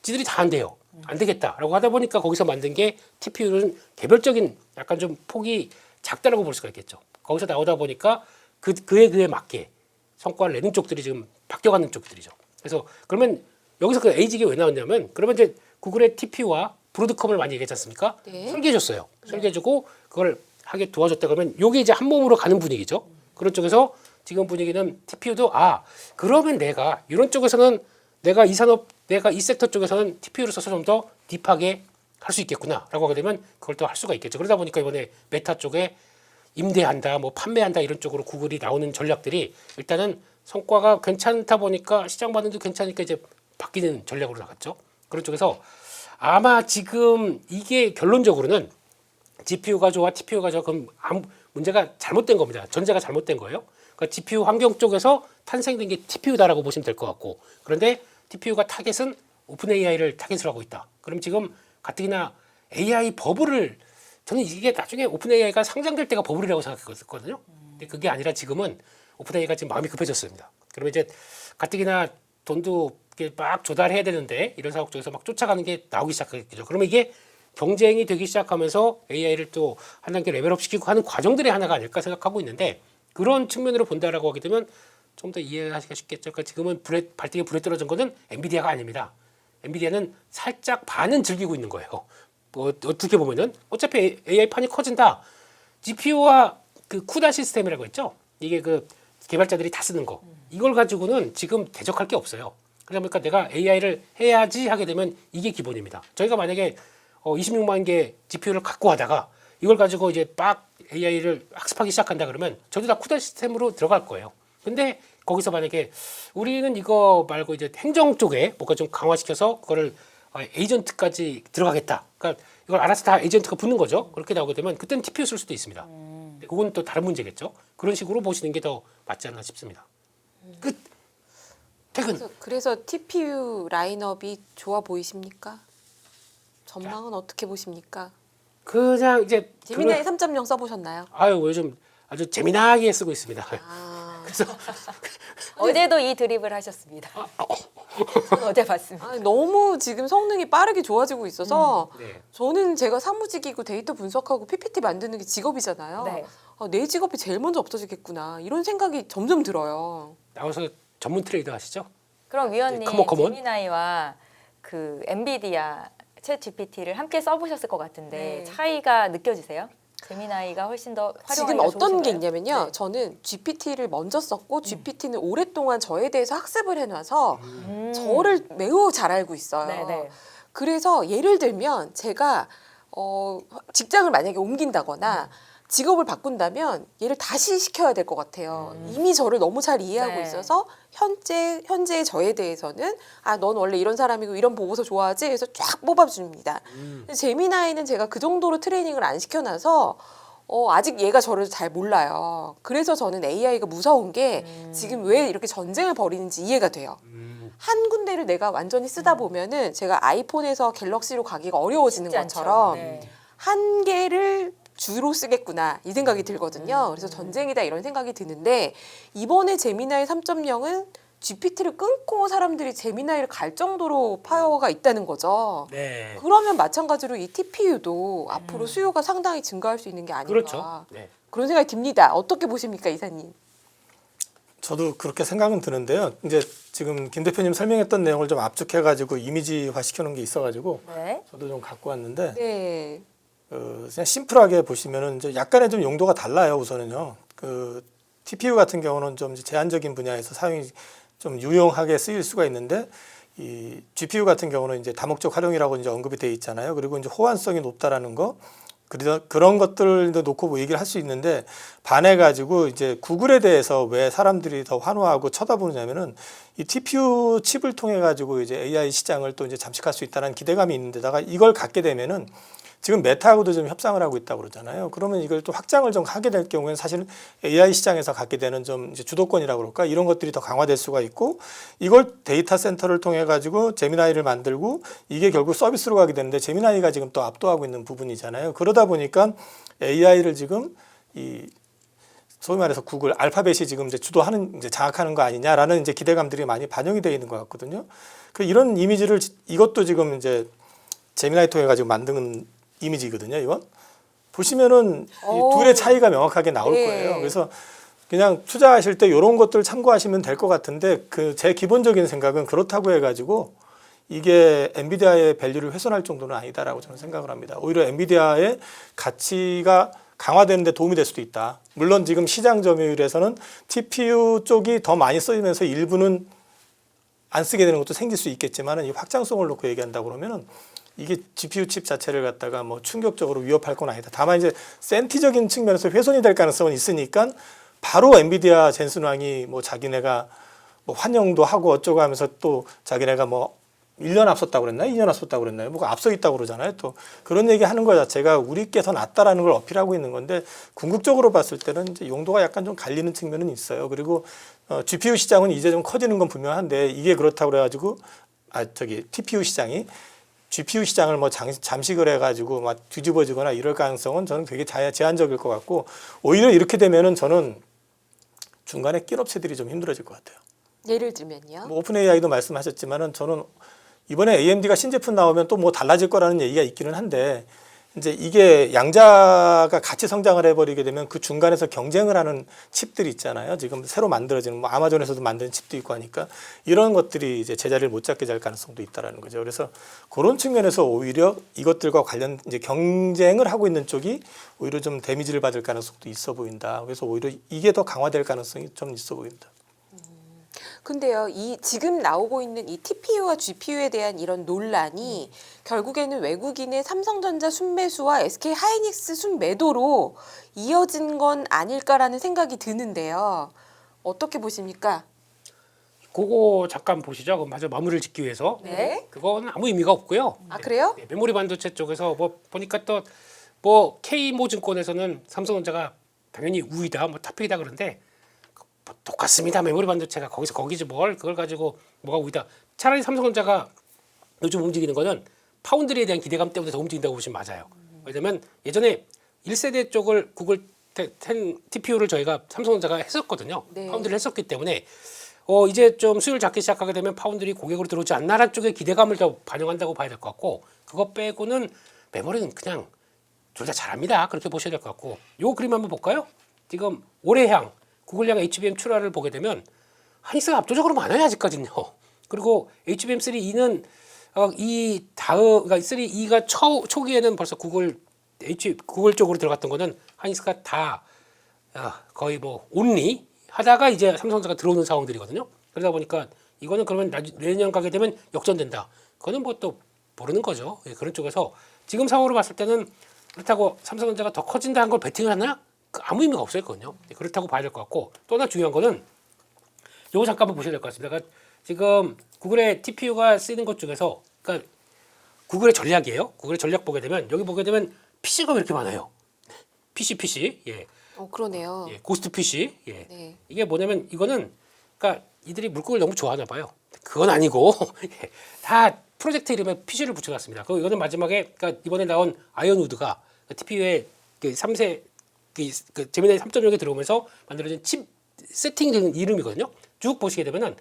지들이 다 안 돼요. 안 되겠다라고 하다 보니까 거기서 만든 게 TPU는 개별적인 약간 좀 폭이 작다라고 볼 수가 있겠죠. 거기서 나오다 보니까 그에 맞게 성과를 내는 쪽들이 지금 바뀌어가는 쪽들이죠. 그래서 그러면 여기서 그 에이직이 왜 나왔냐면 그러면 이제 구글의 TPU와 브로드컴을 많이 얘기했지 않습니까? 네. 설계해줬어요. 설계해주고 그걸 하게 도와줬다 그러면 요게 이제 한 몸으로 가는 분위기죠. 그런 쪽에서 지금 분위기는 TPU도 그러면 내가 이런 쪽에서는 내가 이 섹터 쪽에서는 TPU를 써서 좀 더 딥하게 할 수 있겠구나라고 하게 되면 그걸 또 할 수가 있겠죠. 그러다 보니까 이번에 메타 쪽에 임대한다, 뭐 판매한다 이런 쪽으로 구글이 나오는 전략들이 일단은 성과가 괜찮다 보니까 시장 반응도 괜찮으니까 이제 바뀌는 전략으로 나갔죠. 그런 쪽에서 아마 지금 이게 결론적으로는 GPU가 좋아, TPU가 좋아, 그럼 문제가 잘못된 겁니다. 전제가 잘못된 거예요. 그러니까 GPU 환경 쪽에서 탄생된 게 TPU다라고 보시면 될 것 같고, 그런데 TPU가 타겟은 오픈 AI를 타겟으로 하고 있다. 그럼 지금 가뜩이나 AI 버블을 저는 이게 나중에 오픈 AI가 상장될 때가 버블이라고 생각했거든요. 근데 그게 아니라 지금은 오픈 AI가 지금 마음이 급해졌습니다. 그러면 이제 가뜩이나 돈도 이렇게 막 조달해야 되는데 이런 상황 쪽에서 막 쫓아가는 게 나오기 시작했죠. 그러면 이게 경쟁이 되기 시작하면서 AI를 또 한 단계 레벨업 시키고 하는 과정들의 하나가 아닐까 생각하고 있는데 그런 측면으로 본다라고 하게 되면 좀 더 이해하기가 쉽겠죠. 그러니까 지금은 발등에 불에 떨어진 거는 엔비디아가 아닙니다. 엔비디아는 살짝 반은 즐기고 있는 거예요. 뭐 어떻게 보면은 어차피 AI 판이 커진다. GPU와 그 쿠다 시스템이라고 했죠. 이게 그 개발자들이 다 쓰는 거. 이걸 가지고는 지금 대적할 게 없어요. 그러다 보니까 내가 AI를 해야지 하게 되면 이게 기본입니다. 저희가 만약에 26만 개 GPU를 갖고 하다가 이걸 가지고 이제 막 AI를 학습하기 시작한다 그러면 저도 다 쿠다 시스템으로 들어갈 거예요. 근데 거기서 만약에 우리는 이거 말고 이제 행정 쪽에 뭔가 좀 강화시켜서 그거를 에이전트까지 들어가겠다. 그러니까 이걸 알아서 다 에이전트가 붙는 거죠. 그렇게 나오게 되면 그때는 TPU 쓸 수도 있습니다. 근데 그건 또 다른 문제겠죠. 그런 식으로 보시는 게 더 맞지 않나 싶습니다. 끝. 퇴근. 그래서 TPU 라인업이 좋아 보이십니까? 전망은 어떻게 보십니까? 그냥 이제 재미나이 3.0 써보셨나요? 요즘 아주 재미나게 쓰고 있습니다. 그래서 어제도 이 드립을 하셨습니다. 저는 어제 봤습니다. 너무 지금 성능이 빠르게 좋아지고 있어서 네. 저는 제가 사무직이고 데이터 분석하고 PPT 만드는 게 직업이잖아요. 네. 내 직업이 제일 먼저 없어지겠구나 이런 생각이 점점 들어요. 나와서 전문 트레이더 하시죠? 그럼 위원님 컴온. 제미나이와 그 엔비디아 챗 GPT를 함께 써보셨을 것 같은데 네. 차이가 느껴지세요? 제미나이가 훨씬 더 활용하기가 지금 어떤 게 좋으신가요? 있냐면요. 네. 저는 GPT를 먼저 썼고 GPT는 오랫동안 저에 대해서 학습을 해놔서 저를 매우 잘 알고 있어요. 네네. 그래서 예를 들면 제가 직장을 만약에 옮긴다거나 직업을 바꾼다면 얘를 다시 시켜야 될 것 같아요. 이미 저를 너무 잘 이해하고 네. 있어서 현재의 저에 대해서는 넌 원래 이런 사람이고 이런 보고서 좋아하지? 그래서 쫙 뽑아줍니다. 근데 제미나이는 제가 그 정도로 트레이닝을 안 시켜놔서 아직 얘가 저를 잘 몰라요. 그래서 저는 AI가 무서운 게 지금 왜 이렇게 전쟁을 벌이는지 이해가 돼요. 한 군데를 내가 완전히 쓰다 보면은 제가 아이폰에서 갤럭시로 가기가 어려워지는 쉽지 않죠. 것처럼 네. 한 개를 주로 쓰겠구나 이 생각이 들거든요. 그래서 전쟁이다 이런 생각이 드는데 이번에 제미나이 3.0은 GPT를 끊고 사람들이 제미나이를 갈 정도로 파워가 있다는 거죠. 네. 그러면 마찬가지로 이 TPU도 앞으로 수요가 상당히 증가할 수 있는 게 아닌가. 그렇죠. 네. 그런 생각이 듭니다. 어떻게 보십니까, 이사님? 저도 그렇게 생각은 드는데요. 이제 지금 김 대표님 설명했던 내용을 좀 압축해가지고 이미지화 시켜놓은 게 있어가지고 네. 저도 좀 갖고 왔는데 네. 그냥 심플하게 보시면은 이제 약간의 좀 용도가 달라요. 우선은요. 그 TPU 같은 경우는 좀 이제 제한적인 분야에서 사용이 좀 유용하게 쓰일 수가 있는데 이 GPU 같은 경우는 이제 다목적 활용이라고 이제 언급이 돼 있잖아요. 그리고 이제 호환성이 높다라는 거. 그런 것들도 놓고 뭐 얘기를 할 수 있는데 반해 가지고 이제 구글에 대해서 왜 사람들이 더 환호하고 쳐다보느냐면은 이 TPU 칩을 통해 가지고 이제 AI 시장을 또 이제 잠식할 수 있다는 기대감이 있는데다가 이걸 갖게 되면은 지금 메타하고도 좀 협상을 하고 있다고 그러잖아요. 그러면 이걸 또 확장을 좀 하게 될 경우에는 사실 AI 시장에서 갖게 되는 좀 이제 주도권이라고 그럴까 이런 것들이 더 강화될 수가 있고 이걸 데이터 센터를 통해 가지고 제미나이를 만들고 이게 결국 서비스로 가게 되는데 제미나이가 지금 또 압도하고 있는 부분이잖아요. 그러다 보니까 AI를 지금 이 소위 말해서 구글 알파벳이 지금 이제 주도하는 이제 장악하는 거 아니냐라는 이제 기대감들이 많이 반영이 되어 있는 것 같거든요. 그 이런 이미지를 이것도 지금 이제 제미나이 통해 가지고 만든 이미지거든요. 이건 보시면은 이 둘의 차이가 명확하게 나올 예. 거예요. 그래서 그냥 투자하실 때 이런 것들 참고하시면 될 것 같은데 그 제 기본적인 생각은 그렇다고 해가지고 이게 엔비디아의 밸류를 훼손할 정도는 아니다라고 저는 생각을 합니다. 오히려 엔비디아의 가치가 강화되는 데 도움이 될 수도 있다. 물론 지금 시장 점유율에서는 TPU 쪽이 더 많이 쓰이면서 일부는 안 쓰게 되는 것도 생길 수 있겠지만 이 확장성을 놓고 얘기한다고 그러면은 이게 GPU 칩 자체를 갖다가 뭐 충격적으로 위협할 건 아니다. 다만 이제 센티적인 측면에서 훼손이 될 가능성은 있으니까 바로 엔비디아 젠슨 왕이 뭐 자기네가 뭐 환영도 하고 어쩌고 하면서 또 자기네가 뭐 1년 앞섰다고 그랬나요? 2년 앞섰다고 그랬나요? 뭐가 앞서 있다고 그러잖아요. 또 그런 얘기 하는 거 자체가 우리께 더 낫다라는 걸 어필하고 있는 건데 궁극적으로 봤을 때는 이제 용도가 약간 좀 갈리는 측면은 있어요. 그리고 GPU 시장은 이제 좀 커지는 건 분명한데 이게 그렇다고 그래가지고 TPU 시장이 GPU 시장을 뭐 잠식을 해가지고 막 뒤집어지거나 이럴 가능성은 저는 되게 제한적일 것 같고 오히려 이렇게 되면은 저는 중간에 낀 업체들이 좀 힘들어질 것 같아요. 예를 들면요. 뭐 오픈 AI도 말씀하셨지만은 저는 이번에 AMD가 신제품 나오면 또 뭐 달라질 거라는 얘기가 있기는 한데 이제 이게 양자가 같이 성장을 해버리게 되면 그 중간에서 경쟁을 하는 칩들이 있잖아요. 지금 새로 만들어지는 뭐 아마존에서도 만드는 칩도 있고 하니까 이런 것들이 이제 제자리를 못 잡게 될 가능성도 있다라는 거죠. 그래서 그런 측면에서 오히려 이것들과 관련 이제 경쟁을 하고 있는 쪽이 오히려 좀 데미지를 받을 가능성도 있어 보인다. 그래서 오히려 이게 더 강화될 가능성이 좀 있어 보입니다. 근데요, 이 지금 나오고 있는 이 TPU와 GPU에 대한 이런 논란이 결국에는 외국인의 삼성전자 순매수와 SK 하이닉스 순매도로 이어진 건 아닐까라는 생각이 드는데요. 어떻게 보십니까? 그거 잠깐 보시죠. 그럼 마저 마무리를 짓기 위해서. 네. 그건 아무 의미가 없고요. 아, 그래요? 네, 메모리 반도체 쪽에서 뭐 보니까 또 뭐 K모증권에서는 삼성전자가 당연히 우위다, 뭐 탑픽이다 그런데 뭐 똑같습니다. 메모리 반도체가 거기서 거기지 뭘 그걸 가지고 뭐가 우위다. 차라리 삼성전자가 요즘 움직이는 거는 파운드리에 대한 기대감 때문에 더 움직인다고 보시면 맞아요. 왜냐면 예전에 1세대 쪽을 구글 10 TPU를 저희가 삼성전자가 했었거든요. 네. 파운드리를 했었기 때문에 이제 좀 수요를 잡기 시작하게 되면 파운드리 고객으로 들어오지 않나라는 쪽의 기대감을 더 반영한다고 봐야 될 것 같고 그거 빼고는 메모리는 그냥 둘 다 잘합니다. 그렇게 보셔야 될 것 같고 요 그림 한번 볼까요? 지금 올해향 구글량 HBM 출하를 보게 되면 하이닉스가 압도적으로 많아요 아직까지는요. 그리고 HBM3E는 그러니까 3E가 초기에는 벌써 구글 쪽으로 들어갔던 거는 하이닉스가 다 거의 뭐 온리 하다가 이제 삼성전자가 들어오는 상황들이거든요. 그러다 보니까 이거는 그러면 내년 가게 되면 역전된다. 그거는 뭐 또 모르는 거죠. 예, 그런 쪽에서 지금 상황으로 봤을 때는 그렇다고 삼성전자가 더 커진다는 걸 베팅을 하나? 아무 의미가 없어요, 그건요. 예, 그렇다고 봐야 될 것 같고 또 하나 중요한 거는 요거 잠깐만 보셔야 될 것 같습니다. 그러니까 지금 구글의 TPU가 쓰이는 것 중에서 그러니까 구글의 전략이에요. 구글의 전략 보게 되면 여기 보게 되면 PC가 왜 이렇게 많아요? PC, 예. 그러네요. 예, 고스트 PC. 예. 네. 이게 뭐냐면 이거는 그러니까 이들이 물고기를 너무 좋아하나 봐요. 그건 아니고 예, 다 프로젝트 이름에 PC를 붙여놨습니다. 그리고 이거는 마지막에 그러니까 이번에 나온 아이언우드가 TPU의 그 3세 그 제미나이 3.0에 들어오면서 만들어진 칩 세팅된 이름이거든요. 쭉 보시게 되면은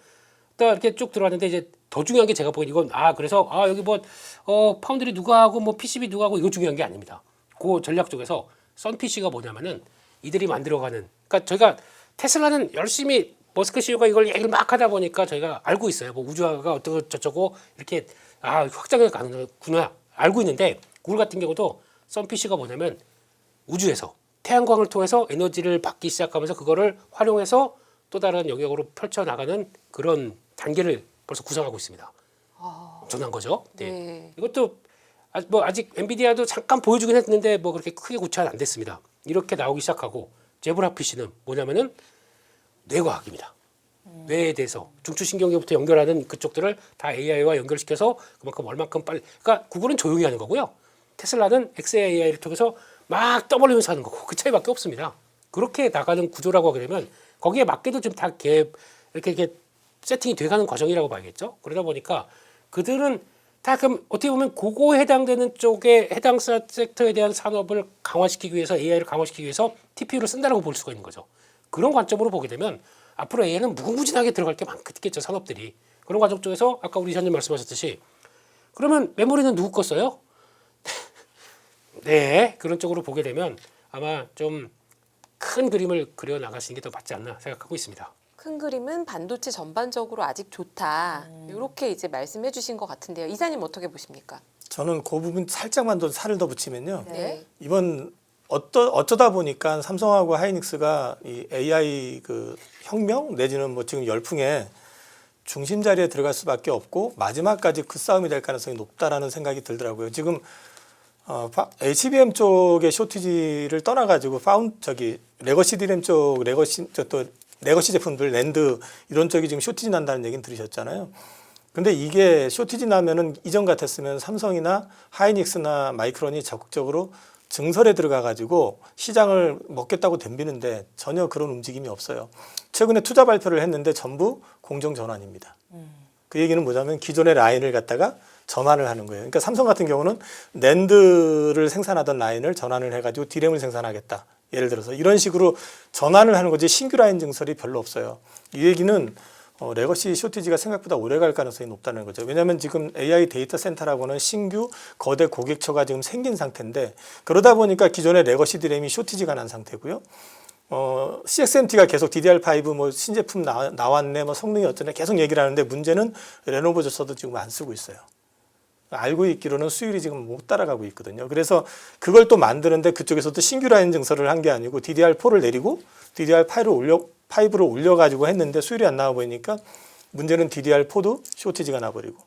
이렇게 쭉 들어왔는데 이제 더 중요한 게 제가 보기엔 이건 그래서 여기 뭐 파운드리 누가 하고 뭐 PCB 누가 하고 이거 중요한 게 아닙니다. 그 전략 쪽에서 썬PC가 뭐냐면은 이들이 만들어가는 그러니까 저희가 테슬라는 열심히 머스크 CEO가 이걸 얘기를 막 하다 보니까 저희가 알고 있어요. 뭐 우주화가 어쩌고 저쩌고 이렇게 확장해 가는구나 알고 있는데 구글 같은 경우도 썬PC가 뭐냐면 우주에서 태양광을 통해서 에너지를 받기 시작하면서 그거를 활용해서 또 다른 영역으로 펼쳐나가는 그런 단계를 벌써 구상하고 있습니다. 엄청난 거죠. 네. 네. 이것도 아직 엔비디아도 잠깐 보여주긴 했는데 뭐 그렇게 크게 구체화는 안 됐습니다. 이렇게 나오기 시작하고 제브라 PC는 뭐냐면은 뇌과학입니다. 뇌에 대해서 중추신경계부터 연결하는 그쪽들을 다 AI와 연결시켜서 그만큼 얼만큼 빨리 그러니까 구글은 조용히 하는 거고요. 테슬라는 XAI를 통해서 막 떠벌리면서 하는 거고 그 차이밖에 없습니다. 그렇게 나가는 구조라고 하게 되면 거기에 맞게도 좀 다 이렇게 세팅이 돼가는 과정이라고 봐야겠죠. 그러다 보니까 그들은 다 그럼 어떻게 보면 그거에 해당되는 쪽에 해당 섹터에 대한 산업을 강화시키기 위해서 AI를 강화시키기 위해서 TPU를 쓴다라고 볼 수가 있는 거죠. 그런 관점으로 보게 되면 앞으로 AI는 무궁무진하게 들어갈 게 많겠죠. 산업들이. 그런 과정 쪽에서 아까 우리 이사님 말씀하셨듯이 그러면 메모리는 누구 거 써요? 네, 그런 쪽으로 보게 되면 아마 좀 큰 그림을 그려 나가시는 게 더 맞지 않나 생각하고 있습니다. 큰 그림은 반도체 전반적으로 아직 좋다. 이렇게 이제 말씀해 주신 것 같은데요. 이사님 어떻게 보십니까? 저는 그 부분 살짝만 더 살을 더 붙이면요. 네. 이번 어쩌다 보니까 삼성하고 하이닉스가 이 AI 그 혁명 내지는 뭐 지금 열풍에 중심 자리에 들어갈 수밖에 없고 마지막까지 그 싸움이 될 가능성이 높다라는 생각이 들더라고요. 지금 HBM 쪽의 쇼티지를 떠나가지고 레거시 DRAM 쪽 레거시 제품들 랜드 이런 쪽이 지금 쇼티지 난다는 얘기는 들으셨잖아요. 근데 이게 쇼티지 나면은 이전 같았으면 삼성이나 하이닉스나 마이크론이 적극적으로 증설에 들어가 가지고 시장을 먹겠다고 덤비는데 전혀 그런 움직임이 없어요. 최근에 투자 발표를 했는데 전부 공정 전환입니다. 그 얘기는 뭐냐면 기존의 라인을 갖다가 전환을 하는 거예요. 그러니까 삼성 같은 경우는 낸드를 생산하던 라인을 전환을 해가지고 디램을 생산하겠다. 예를 들어서 이런 식으로 전환을 하는 거지 신규 라인 증설이 별로 없어요. 이 얘기는 레거시 쇼티지가 생각보다 오래 갈 가능성이 높다는 거죠. 왜냐하면 지금 AI 데이터 센터라고는 신규 거대 고객처가 지금 생긴 상태인데 그러다 보니까 기존의 레거시 디램이 쇼티지가 난 상태고요. CXMT가 계속 DDR5 뭐 신제품 나왔네, 뭐 성능이 어쩌네 계속 얘기를 하는데 문제는 레노버조차도 지금 안 쓰고 있어요. 알고 있기로는 수율이 지금 못 따라가고 있거든요. 그래서 그걸 또 만드는데 그쪽에서도 신규 라인 증설을 한 게 아니고 DDR4를 내리고 DDR5로 올려가지고 했는데 수율이 안 나와 보이니까 문제는 DDR4도 쇼티지가 나버리고.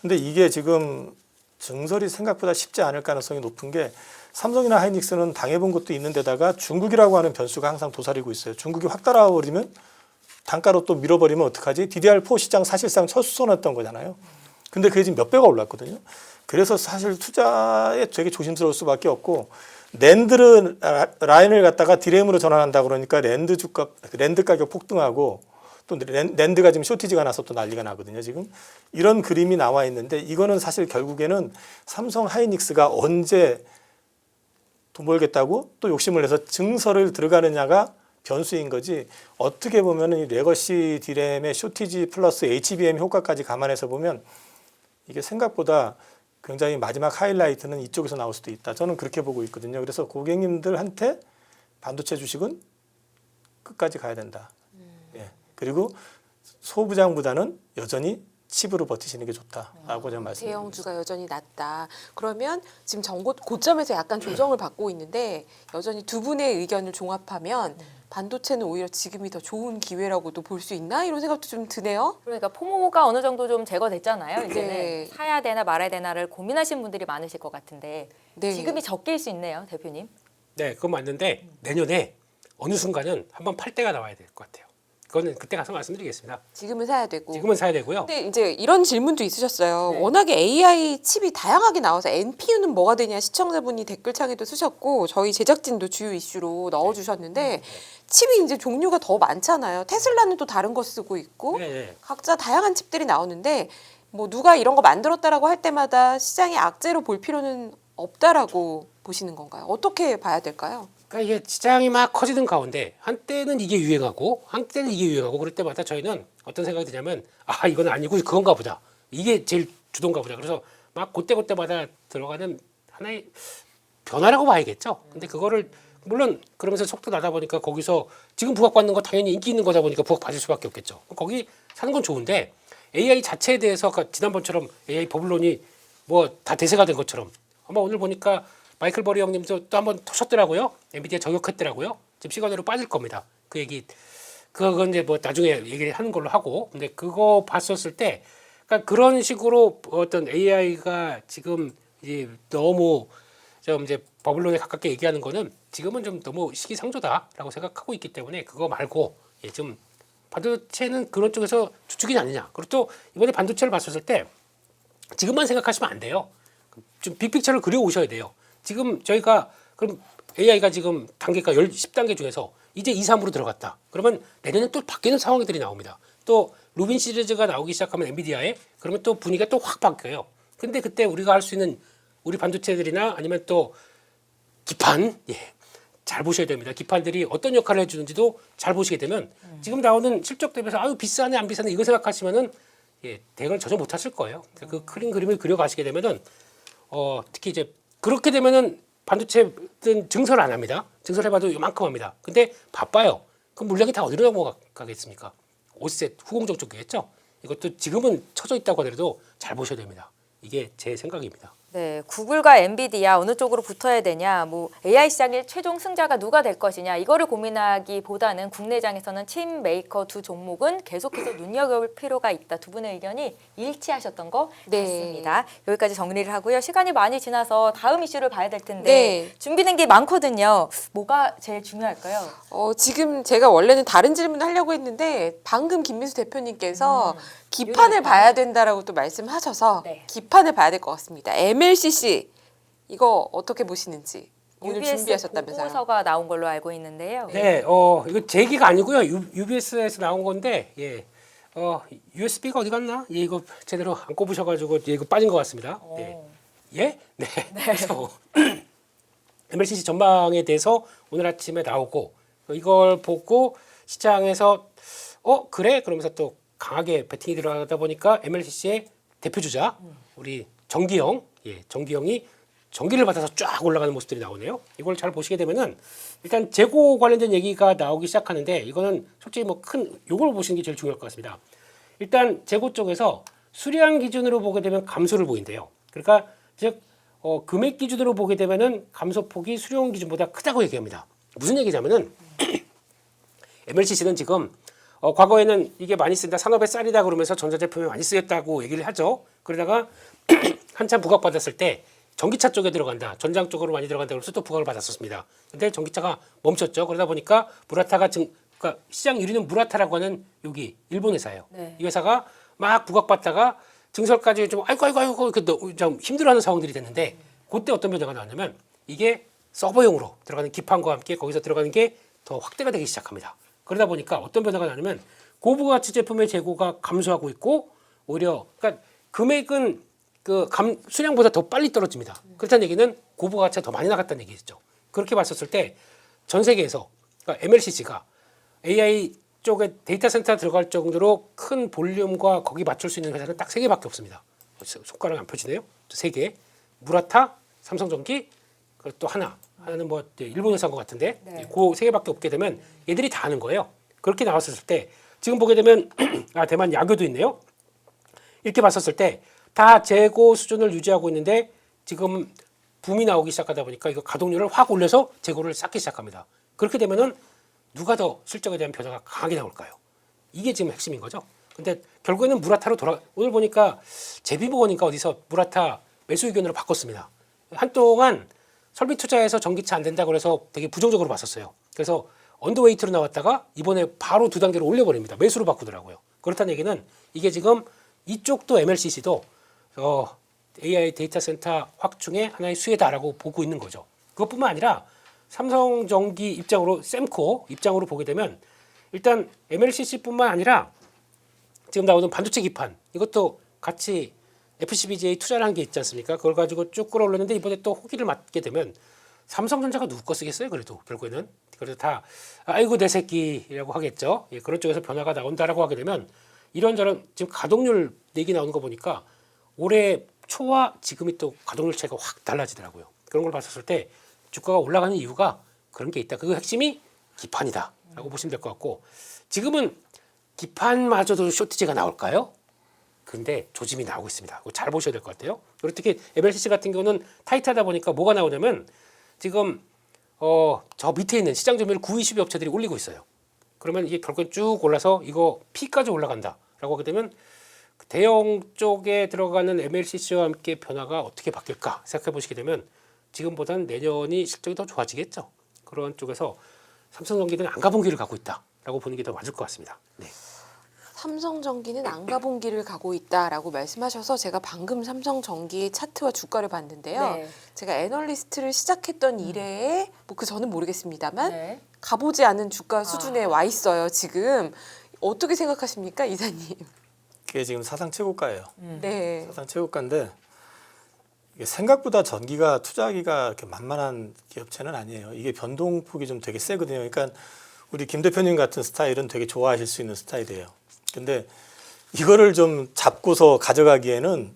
근데 이게 지금 증설이 생각보다 쉽지 않을 가능성이 높은 게 삼성이나 하이닉스는 당해본 것도 있는데다가 중국이라고 하는 변수가 항상 도사리고 있어요. 중국이 확 따라와버리면 단가로 또 밀어버리면 어떡하지? DDR4 시장 사실상 철수선했던 거잖아요. 근데 그게 지금 몇 배가 올랐거든요. 그래서 사실 투자에 되게 조심스러울 수밖에 없고 랜드 라인을 갖다가 디램으로 전환한다 그러니까 랜드 가격 폭등하고 또 랜드가 지금 쇼티지가 나서 또 난리가 나거든요. 지금 이런 그림이 나와 있는데 이거는 사실 결국에는 삼성 하이닉스가 언제 돈 벌겠다고 또 욕심을 내서 증설을 들어가느냐가 변수인 거지 어떻게 보면 이 레거시 디램의 쇼티지 플러스 HBM 효과까지 감안해서 보면 이게 생각보다 굉장히 마지막 하이라이트는 이쪽에서 나올 수도 있다. 저는 그렇게 보고 있거든요. 그래서 고객님들한테 반도체 주식은 끝까지 가야 된다. 예. 그리고 소부장보다는 여전히 칩으로 버티시는 게 좋다라고 저는 말씀드립니다. 대형주가 여전히 낮다. 그러면 지금 고점에서 약간 조정을 받고 있는데 여전히 두 분의 의견을 종합하면 반도체는 오히려 지금이 더 좋은 기회라고도 볼 수 있나? 이런 생각도 좀 드네요. 그러니까 포모가 어느 정도 좀 제거됐잖아요. 이제는 네. 사야 되나 말아야 되나를 고민하시는 분들이 많으실 것 같은데 네. 지금이 적기일 수 있네요, 대표님. 네, 그건 맞는데 내년에 어느 순간은 한번 팔 때가 나와야 될 것 같아요. 그거는 그때 가서 말씀드리겠습니다. 지금은 사야 되고. 지금은 사야 되고요. 근데 이제 이런 질문도 있으셨어요. 네. 워낙에 AI 칩이 다양하게 나와서 NPU는 뭐가 되냐 시청자분이 댓글창에도 쓰셨고 저희 제작진도 주요 이슈로 넣어주셨는데 칩이 이제 종류가 더 많잖아요. 테슬라는 또 다른 거 쓰고 있고 네. 각자 다양한 칩들이 나오는데 뭐 누가 이런 거 만들었다라고 할 때마다 시장의 악재로 볼 필요는 없다라고 보시는 건가요? 어떻게 봐야 될까요? 그러니까 이게 시장이 막 커지는 가운데 한때는 이게 유행하고 한때는 이게 유행하고 그럴 때마다 저희는 어떤 생각이 드냐면 아 이건 아니고 그건가 보다. 이게 제일 주도인가 보다. 그래서 막 그때마다 들어가는 하나의 변화라고 봐야겠죠. 근데 그거를 물론 그러면서 속도 나다 보니까 거기서 지금 부각받는 거 당연히 인기 있는 거다 보니까 부각받을 수밖에 없겠죠. 거기 사는 건 좋은데 AI 자체에 대해서 지난번처럼 AI 버블론이 뭐 다 대세가 된 것처럼 아마 오늘 보니까 마이클 버리 형님도 또 한번 터셨더라고요. 엔비디아 저격했더라고요. 지금 시간으로 빠질 겁니다. 그 얘기 그건 이제 뭐 나중에 얘기를 하는 걸로 하고 근데 그거 봤었을 때 그러니까 그런 식으로 어떤 AI가 지금 이제 너무 좀 이제 버블론에 가깝게 얘기하는 거는 지금은 좀 너무 시기상조다라고 생각하고 있기 때문에 그거 말고 예, 좀 반도체는 그런 쪽에서 주축이 아니냐. 그리고 또 이번에 반도체를 봤었을 때 지금만 생각하시면 안 돼요. 좀 빅픽처를 그려 오셔야 돼요. 지금 저희가 그럼 AI가 지금 단계가 10단계 중에서 이제 2, 3으로 들어갔다. 그러면 내년에 또 바뀌는 상황들이 나옵니다. 또 루빈 시리즈가 나오기 시작하면 엔비디아에 그러면 또 분위기가 또 확 바뀌어요. 근데 그때 우리가 할 수 있는 우리 반도체들이나 아니면 또 기판 예. 잘 보셔야 됩니다. 기판들이 어떤 역할을 해주는지도 잘 보시게 되면 지금 나오는 실적 대비해서 아유 비싸네 안 비싸네 이거 생각하시면은 예, 대응을 전혀 못 하실 거예요. 그 그림을 그려가시게 되면은 특히 이제 그렇게 되면은 반도체는 증설 안 합니다. 증설해봐도 요만큼 합니다. 근데 바빠요. 그럼 물량이 다 어디로 넘어가겠습니까? 5셋 후공정 쪽이겠죠. 이것도 지금은 쳐져 있다고 하더라도 잘 보셔야 됩니다. 이게 제 생각입니다. 네, 구글과 엔비디아 어느 쪽으로 붙어야 되냐, 뭐 AI 시장의 최종 승자가 누가 될 것이냐 이거를 고민하기보다는 국내장에서는 칩 메이커 두 종목은 계속해서 눈여겨볼 필요가 있다. 두 분의 의견이 일치하셨던 거 네. 같습니다. 여기까지 정리를 하고요. 시간이 많이 지나서 다음 이슈를 봐야 될 텐데 네. 준비된 게 많거든요. 뭐가 제일 중요할까요? 지금 제가 원래는 다른 질문을 하려고 했는데 방금 김민수 대표님께서 기판을 유리기판. 봐야 된다라고 또 말씀하셔서 네. 기판을 봐야 될 것 같습니다. MLCC 이거 어떻게 보시는지 오늘 UBS 준비하셨다면서요? 보고서가 나온 걸로 알고 있는데요. 네, 이거 제 얘기가 아니고요. UBS에서 나온 건데, 예, USB가 어디 갔나? 예, 이거 제대로 안 꼽으셔가지고, 예, 이거 빠진 것 같습니다. 네. 예? 네. 그래서 MLCC 전망에 대해서 오늘 아침에 나오고, 이걸 보고 시장에서, 그래? 그러면서 또 강하게 베팅이 들어가다 보니까 MLCC의 대표주자, 우리 정기영, 예, 정기영이 전기를 받아서 쫙 올라가는 모습들이 나오네요. 이걸 잘 보시게 되면은 일단 재고 관련된 얘기가 나오기 시작하는데 이거는 솔직히 뭐 큰 요걸 보시는 게 제일 중요할 것 같습니다. 일단 재고 쪽에서 수량 기준으로 보게 되면 감소를 보인대요. 그러니까 즉 금액 기준으로 보게 되면은 감소폭이 수량 기준보다 크다고 얘기합니다. 무슨 얘기냐면은 MLCC는 지금 과거에는 이게 많이 쓴다 산업의 쌀이다 그러면서 전자제품에 많이 쓰였다고 얘기를 하죠. 그러다가 한참 부각받았을 때 전기차 쪽에 들어간다. 전장 쪽으로 많이 들어간다. 그래서 또 부각을 받았었습니다. 근데 전기차가 멈췄죠. 그러다 보니까 무라타가 그러니까 시장 1위는 무라타라고 하는 여기 일본 회사예요. 네. 이 회사가 막 부각받다가 증설까지 좀 아이고 이렇게 좀 힘들어하는 상황들이 됐는데 그때 어떤 변화가 나왔냐면 이게 서버용으로 들어가는 기판과 함께 거기서 들어가는 게 더 확대가 되기 시작합니다. 그러다 보니까 어떤 변화가 나냐면 고부가치 제품의 재고가 감소하고 있고 오히려 그러니까 금액은 수량보다 더 빨리 떨어집니다. 그렇다는 얘기는 고부가치가 더 많이 나갔다는 얘기죠. 그렇게 봤었을 때 전 세계에서 그러니까 MLCC가 AI 쪽에 데이터 센터 들어갈 정도로 큰 볼륨과 거기 맞출 수 있는 회사는 딱 3개밖에 없습니다. 손가락 안 펴지네요. 3개. 무라타, 삼성전기, 그리고 또 하나는 뭐 일본 회사인 것 같은데 네. 그 3개밖에 없게 되면 얘들이 다 하는 거예요. 그렇게 나왔을 때 지금 보게 되면 대만 야교도 있네요. 이렇게 봤었을 때 다 재고 수준을 유지하고 있는데 지금 붐이 나오기 시작하다 보니까 이거 가동률을 확 올려서 재고를 쌓기 시작합니다. 그렇게 되면은 누가 더 실적에 대한 변화가 강하게 나올까요? 이게 지금 핵심인 거죠. 근데 결국에는 무라타로 오늘 보니까 제비보고니까 어디서 무라타 매수 의견으로 바꿨습니다. 한동안 설비 투자에서 전기차 안 된다고 해서 되게 부정적으로 봤었어요. 그래서 언더웨이트로 나왔다가 이번에 바로 2단계로 올려버립니다. 매수로 바꾸더라고요. 그렇다는 얘기는 이게 지금 이쪽도 MLCC도 AI 데이터 센터 확충의 하나의 수혜다라고 보고 있는 거죠. 그것뿐만 아니라 삼성전기 입장으로 셈코 입장으로 보게 되면 일단 MLCC뿐만 아니라 지금 나오는 반도체 기판 이것도 같이 FCBGA 투자를 한 게 있지 않습니까? 그걸 가지고 쭉 끌어올렸는데 이번에 또 호기를 맞게 되면 삼성전자가 누구 거 쓰겠어요? 그래도 결국에는 그래서 다 아이고 내 새끼라고 하겠죠. 예, 그런 쪽에서 변화가 나온다라고 하게 되면 이런저런 지금 가동률 얘기 나오는 거 보니까 올해 초와 지금이 또 가동률 차이가 확 달라지더라고요. 그런 걸 봤었을 때 주가가 올라가는 이유가 그런 게 있다. 그 핵심이 기판이다라고 보시면 될 것 같고 지금은 기판마저도 쇼티지가 나올까요? 근데 조짐이 나오고 있습니다. 그거 잘 보셔야 될 것 같아요. 그리고 특히 MLCC 같은 경우는 타이트하다 보니까 뭐가 나오냐면 지금 저 밑에 있는 시장 점유율 9, 20위 업체들이 올리고 있어요. 그러면 이게 결국엔 쭉 올라서 이거 P까지 올라간다라고 하게 되면 대형 쪽에 들어가는 MLCC와 함께 변화가 어떻게 바뀔까 생각해 보시게 되면 지금보다는 내년이 실적이 더 좋아지겠죠. 그런 쪽에서 삼성전기는 안 가본 길을 가고 있다라고 보는 게 더 맞을 것 같습니다. 네. 삼성전기는 안 가본 길을 가고 있다라고 말씀하셔서 제가 방금 삼성전기의 차트와 주가를 봤는데요. 네. 제가 애널리스트를 시작했던 이래에 뭐 그 저는 모르겠습니다만 네. 가보지 않은 주가 수준에 와 있어요. 지금 어떻게 생각하십니까, 이사님? 그게 지금 사상 최고가예요. 네. 사상 최고가인데 이게 생각보다 전기가 투자하기가 이렇게 만만한 기업체는 아니에요. 이게 변동폭이 좀 되게 세거든요. 그러니까 우리 김 대표님 같은 스타일은 되게 좋아하실 수 있는 스타일이에요. 근데 이거를 좀 잡고서 가져가기에는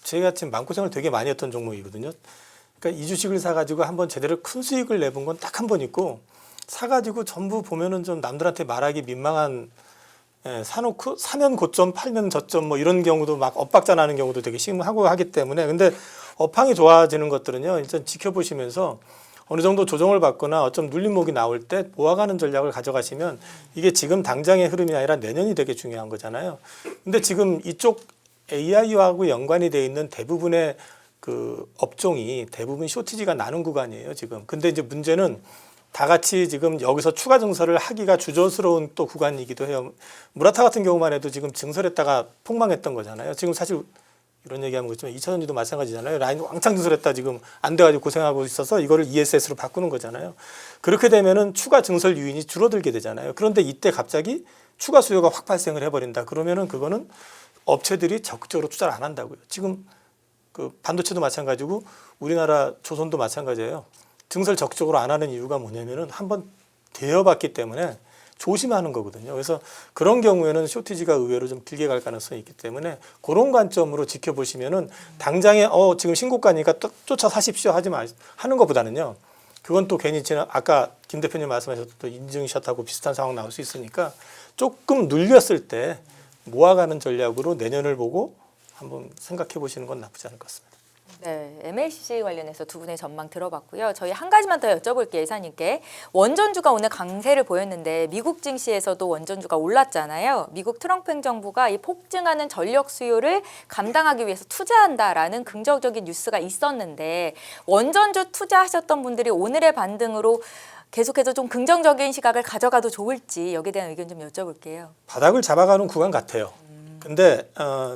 제가 지금 마음고생을 되게 많이 했던 종목이거든요. 그러니까 이 주식을 사가지고 한번 제대로 큰 수익을 내본 건 딱 한 번 있고 사가지고 전부 보면은 좀 남들한테 말하기 민망한 사놓고 사면 고점 팔면 저점 뭐 이런 경우도 막 엇박자 나는 경우도 되게 심하고 하기 때문에 근데 업황이 좋아지는 것들은요 일단 지켜보시면서 어느 정도 조정을 받거나 어쩜 눌림목이 나올 때 모아가는 전략을 가져가시면 이게 지금 당장의 흐름이 아니라 내년이 되게 중요한 거잖아요. 근데 지금 이쪽 AI하고 연관이 돼 있는 대부분의 그 업종이 대부분 쇼티지가 나는 구간이에요 지금. 근데 이제 문제는 다 같이 지금 여기서 추가 증설을 하기가 주저스러운 또 구간이기도 해요. 무라타 같은 경우만 해도 지금 증설했다가 폭망했던 거잖아요. 지금 사실 이런 얘기하면 그렇지만 2차전지도 마찬가지잖아요. 라인 왕창 증설했다 지금 안 돼가지고 고생하고 있어서 이거를 ESS로 바꾸는 거잖아요. 그렇게 되면은 추가 증설 유인이 줄어들게 되잖아요. 그런데 이때 갑자기 추가 수요가 확 발생을 해버린다. 그러면은 그거는 업체들이 적극적으로 투자를 안 한다고요. 지금 그 반도체도 마찬가지고 우리나라 조선도 마찬가지예요. 증설 적극적으로 안 하는 이유가 뭐냐면은 한번 되어봤기 때문에 조심하는 거거든요. 그래서 그런 경우에는 쇼티지가 의외로 좀 길게 갈 가능성이 있기 때문에 그런 관점으로 지켜보시면은 당장에 지금 신고가니까 쫓아 사십시오 하는 것보다는요. 그건 또 괜히 지난 아까 김 대표님 말씀하셨던 또 인증샷하고 비슷한 상황 나올 수 있으니까 조금 눌렸을 때 모아가는 전략으로 내년을 보고 한번 생각해 보시는 건 나쁘지 않을 것 같습니다. 네, MLCC 관련해서 두 분의 전망 들어봤고요. 저희 한 가지만 더 여쭤볼게요, 이사님께. 원전주가 오늘 강세를 보였는데 미국 증시에서도 원전주가 올랐잖아요. 미국 트럼프 행정부가 이 폭증하는 전력 수요를 감당하기 위해서 투자한다라는 긍정적인 뉴스가 있었는데 원전주 투자하셨던 분들이 오늘의 반등으로 계속해서 좀 긍정적인 시각을 가져가도 좋을지 여기에 대한 의견 좀 여쭤볼게요. 바닥을 잡아가는 구간 같아요. 근데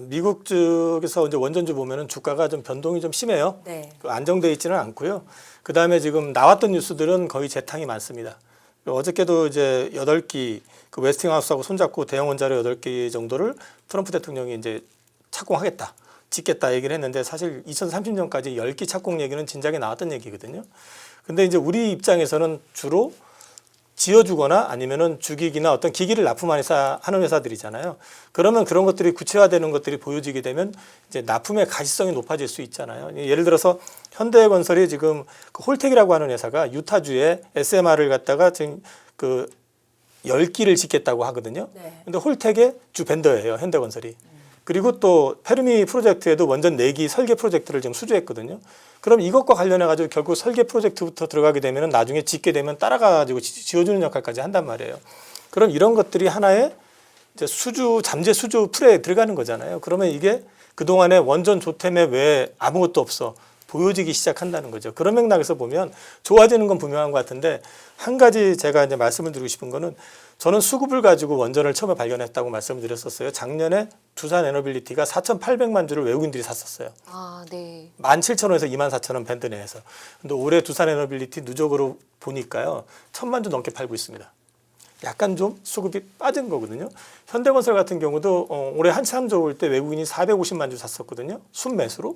미국 쪽에서 이제 원전주 보면은 주가가 좀 변동이 좀 심해요. 네. 안정돼 있지는 않고요. 그 다음에 지금 나왔던 뉴스들은 거의 재탕이 많습니다. 어저께도 이제 8기 그 웨스팅하우스하고 손잡고 대형 원자로 8기 정도를 트럼프 대통령이 이제 착공하겠다, 짓겠다 얘기를 했는데 사실 2030년까지 10기 착공 얘기는 진작에 나왔던 얘기거든요. 근데 이제 우리 입장에서는 주로 지어주거나 아니면은 주기기나 어떤 기기를 납품하는 회사들이잖아요. 그러면 그런 것들이 구체화되는 것들이 보여지게 되면 이제 납품의 가시성이 높아질 수 있잖아요. 예를 들어서 현대건설이 지금 그 홀텍이라고 하는 회사가 유타주에 SMR을 갖다가 지금 그 10기를 짓겠다고 하거든요. 네. 근데 홀텍의 주 벤더예요, 현대건설이. 그리고 또 페르미 프로젝트에도 원전 4기 설계 프로젝트를 지금 수주했거든요. 그럼 이것과 관련해 가지고 결국 설계 프로젝트부터 들어가게 되면 나중에 짓게 되면 따라가 가지고 지어주는 역할까지 한단 말이에요. 그럼 이런 것들이 하나의 이제 잠재 수주 풀에 들어가는 거잖아요. 그러면 이게 그동안에 원전 조템에 왜 아무것도 없어 보여지기 시작한다는 거죠. 그런 맥락에서 보면 좋아지는 건 분명한 것 같은데 한 가지 제가 이제 말씀을 드리고 싶은 거는 저는 수급을 가지고 원전을 처음에 발견했다고 말씀을 드렸었어요. 작년에 두산 에너빌리티가 4,800만 주를 외국인들이 샀었어요. 아, 네. 17,000원에서 24,000원 밴드 내에서. 근데 올해 두산 에너빌리티 누적으로 보니까요. 1,000만 주 넘게 팔고 있습니다. 약간 좀 수급이 빠진 거거든요. 현대건설 같은 경우도 올해 한참 좋을 때 외국인이 450만 주 샀었거든요. 순매수로.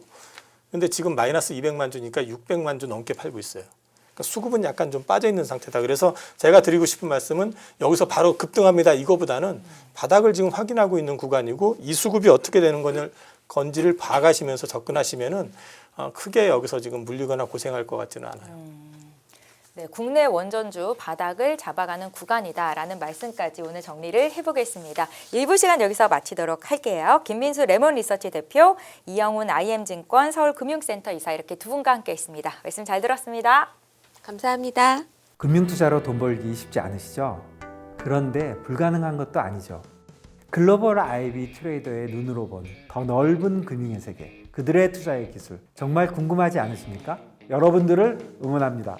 근데 지금 마이너스 200만 주니까 600만 주 넘게 팔고 있어요. 그러니까 수급은 약간 좀 빠져 있는 상태다. 그래서 제가 드리고 싶은 말씀은 여기서 바로 급등합니다. 이거보다는 바닥을 지금 확인하고 있는 구간이고 이 수급이 어떻게 되는 건지를 봐가시면서 접근하시면은 크게 여기서 지금 물리거나 고생할 것 같지는 않아요. 네, 국내 원전주 바닥을 잡아가는 구간이다라는 말씀까지 오늘 정리를 해보겠습니다. 일부 시간 여기서 마치도록 할게요. 김민수 레몬리서치 대표, 이영훈 IM증권 서울금융센터 이사 이렇게 두 분과 함께했습니다. 말씀 잘 들었습니다. 감사합니다. 금융투자로 돈 벌기 쉽지 않으시죠? 그런데 불가능한 것도 아니죠. 글로벌 IB 트레이더의 눈으로 본 더 넓은 금융의 세계, 그들의 투자의 기술 정말 궁금하지 않으십니까? 여러분들을 응원합니다.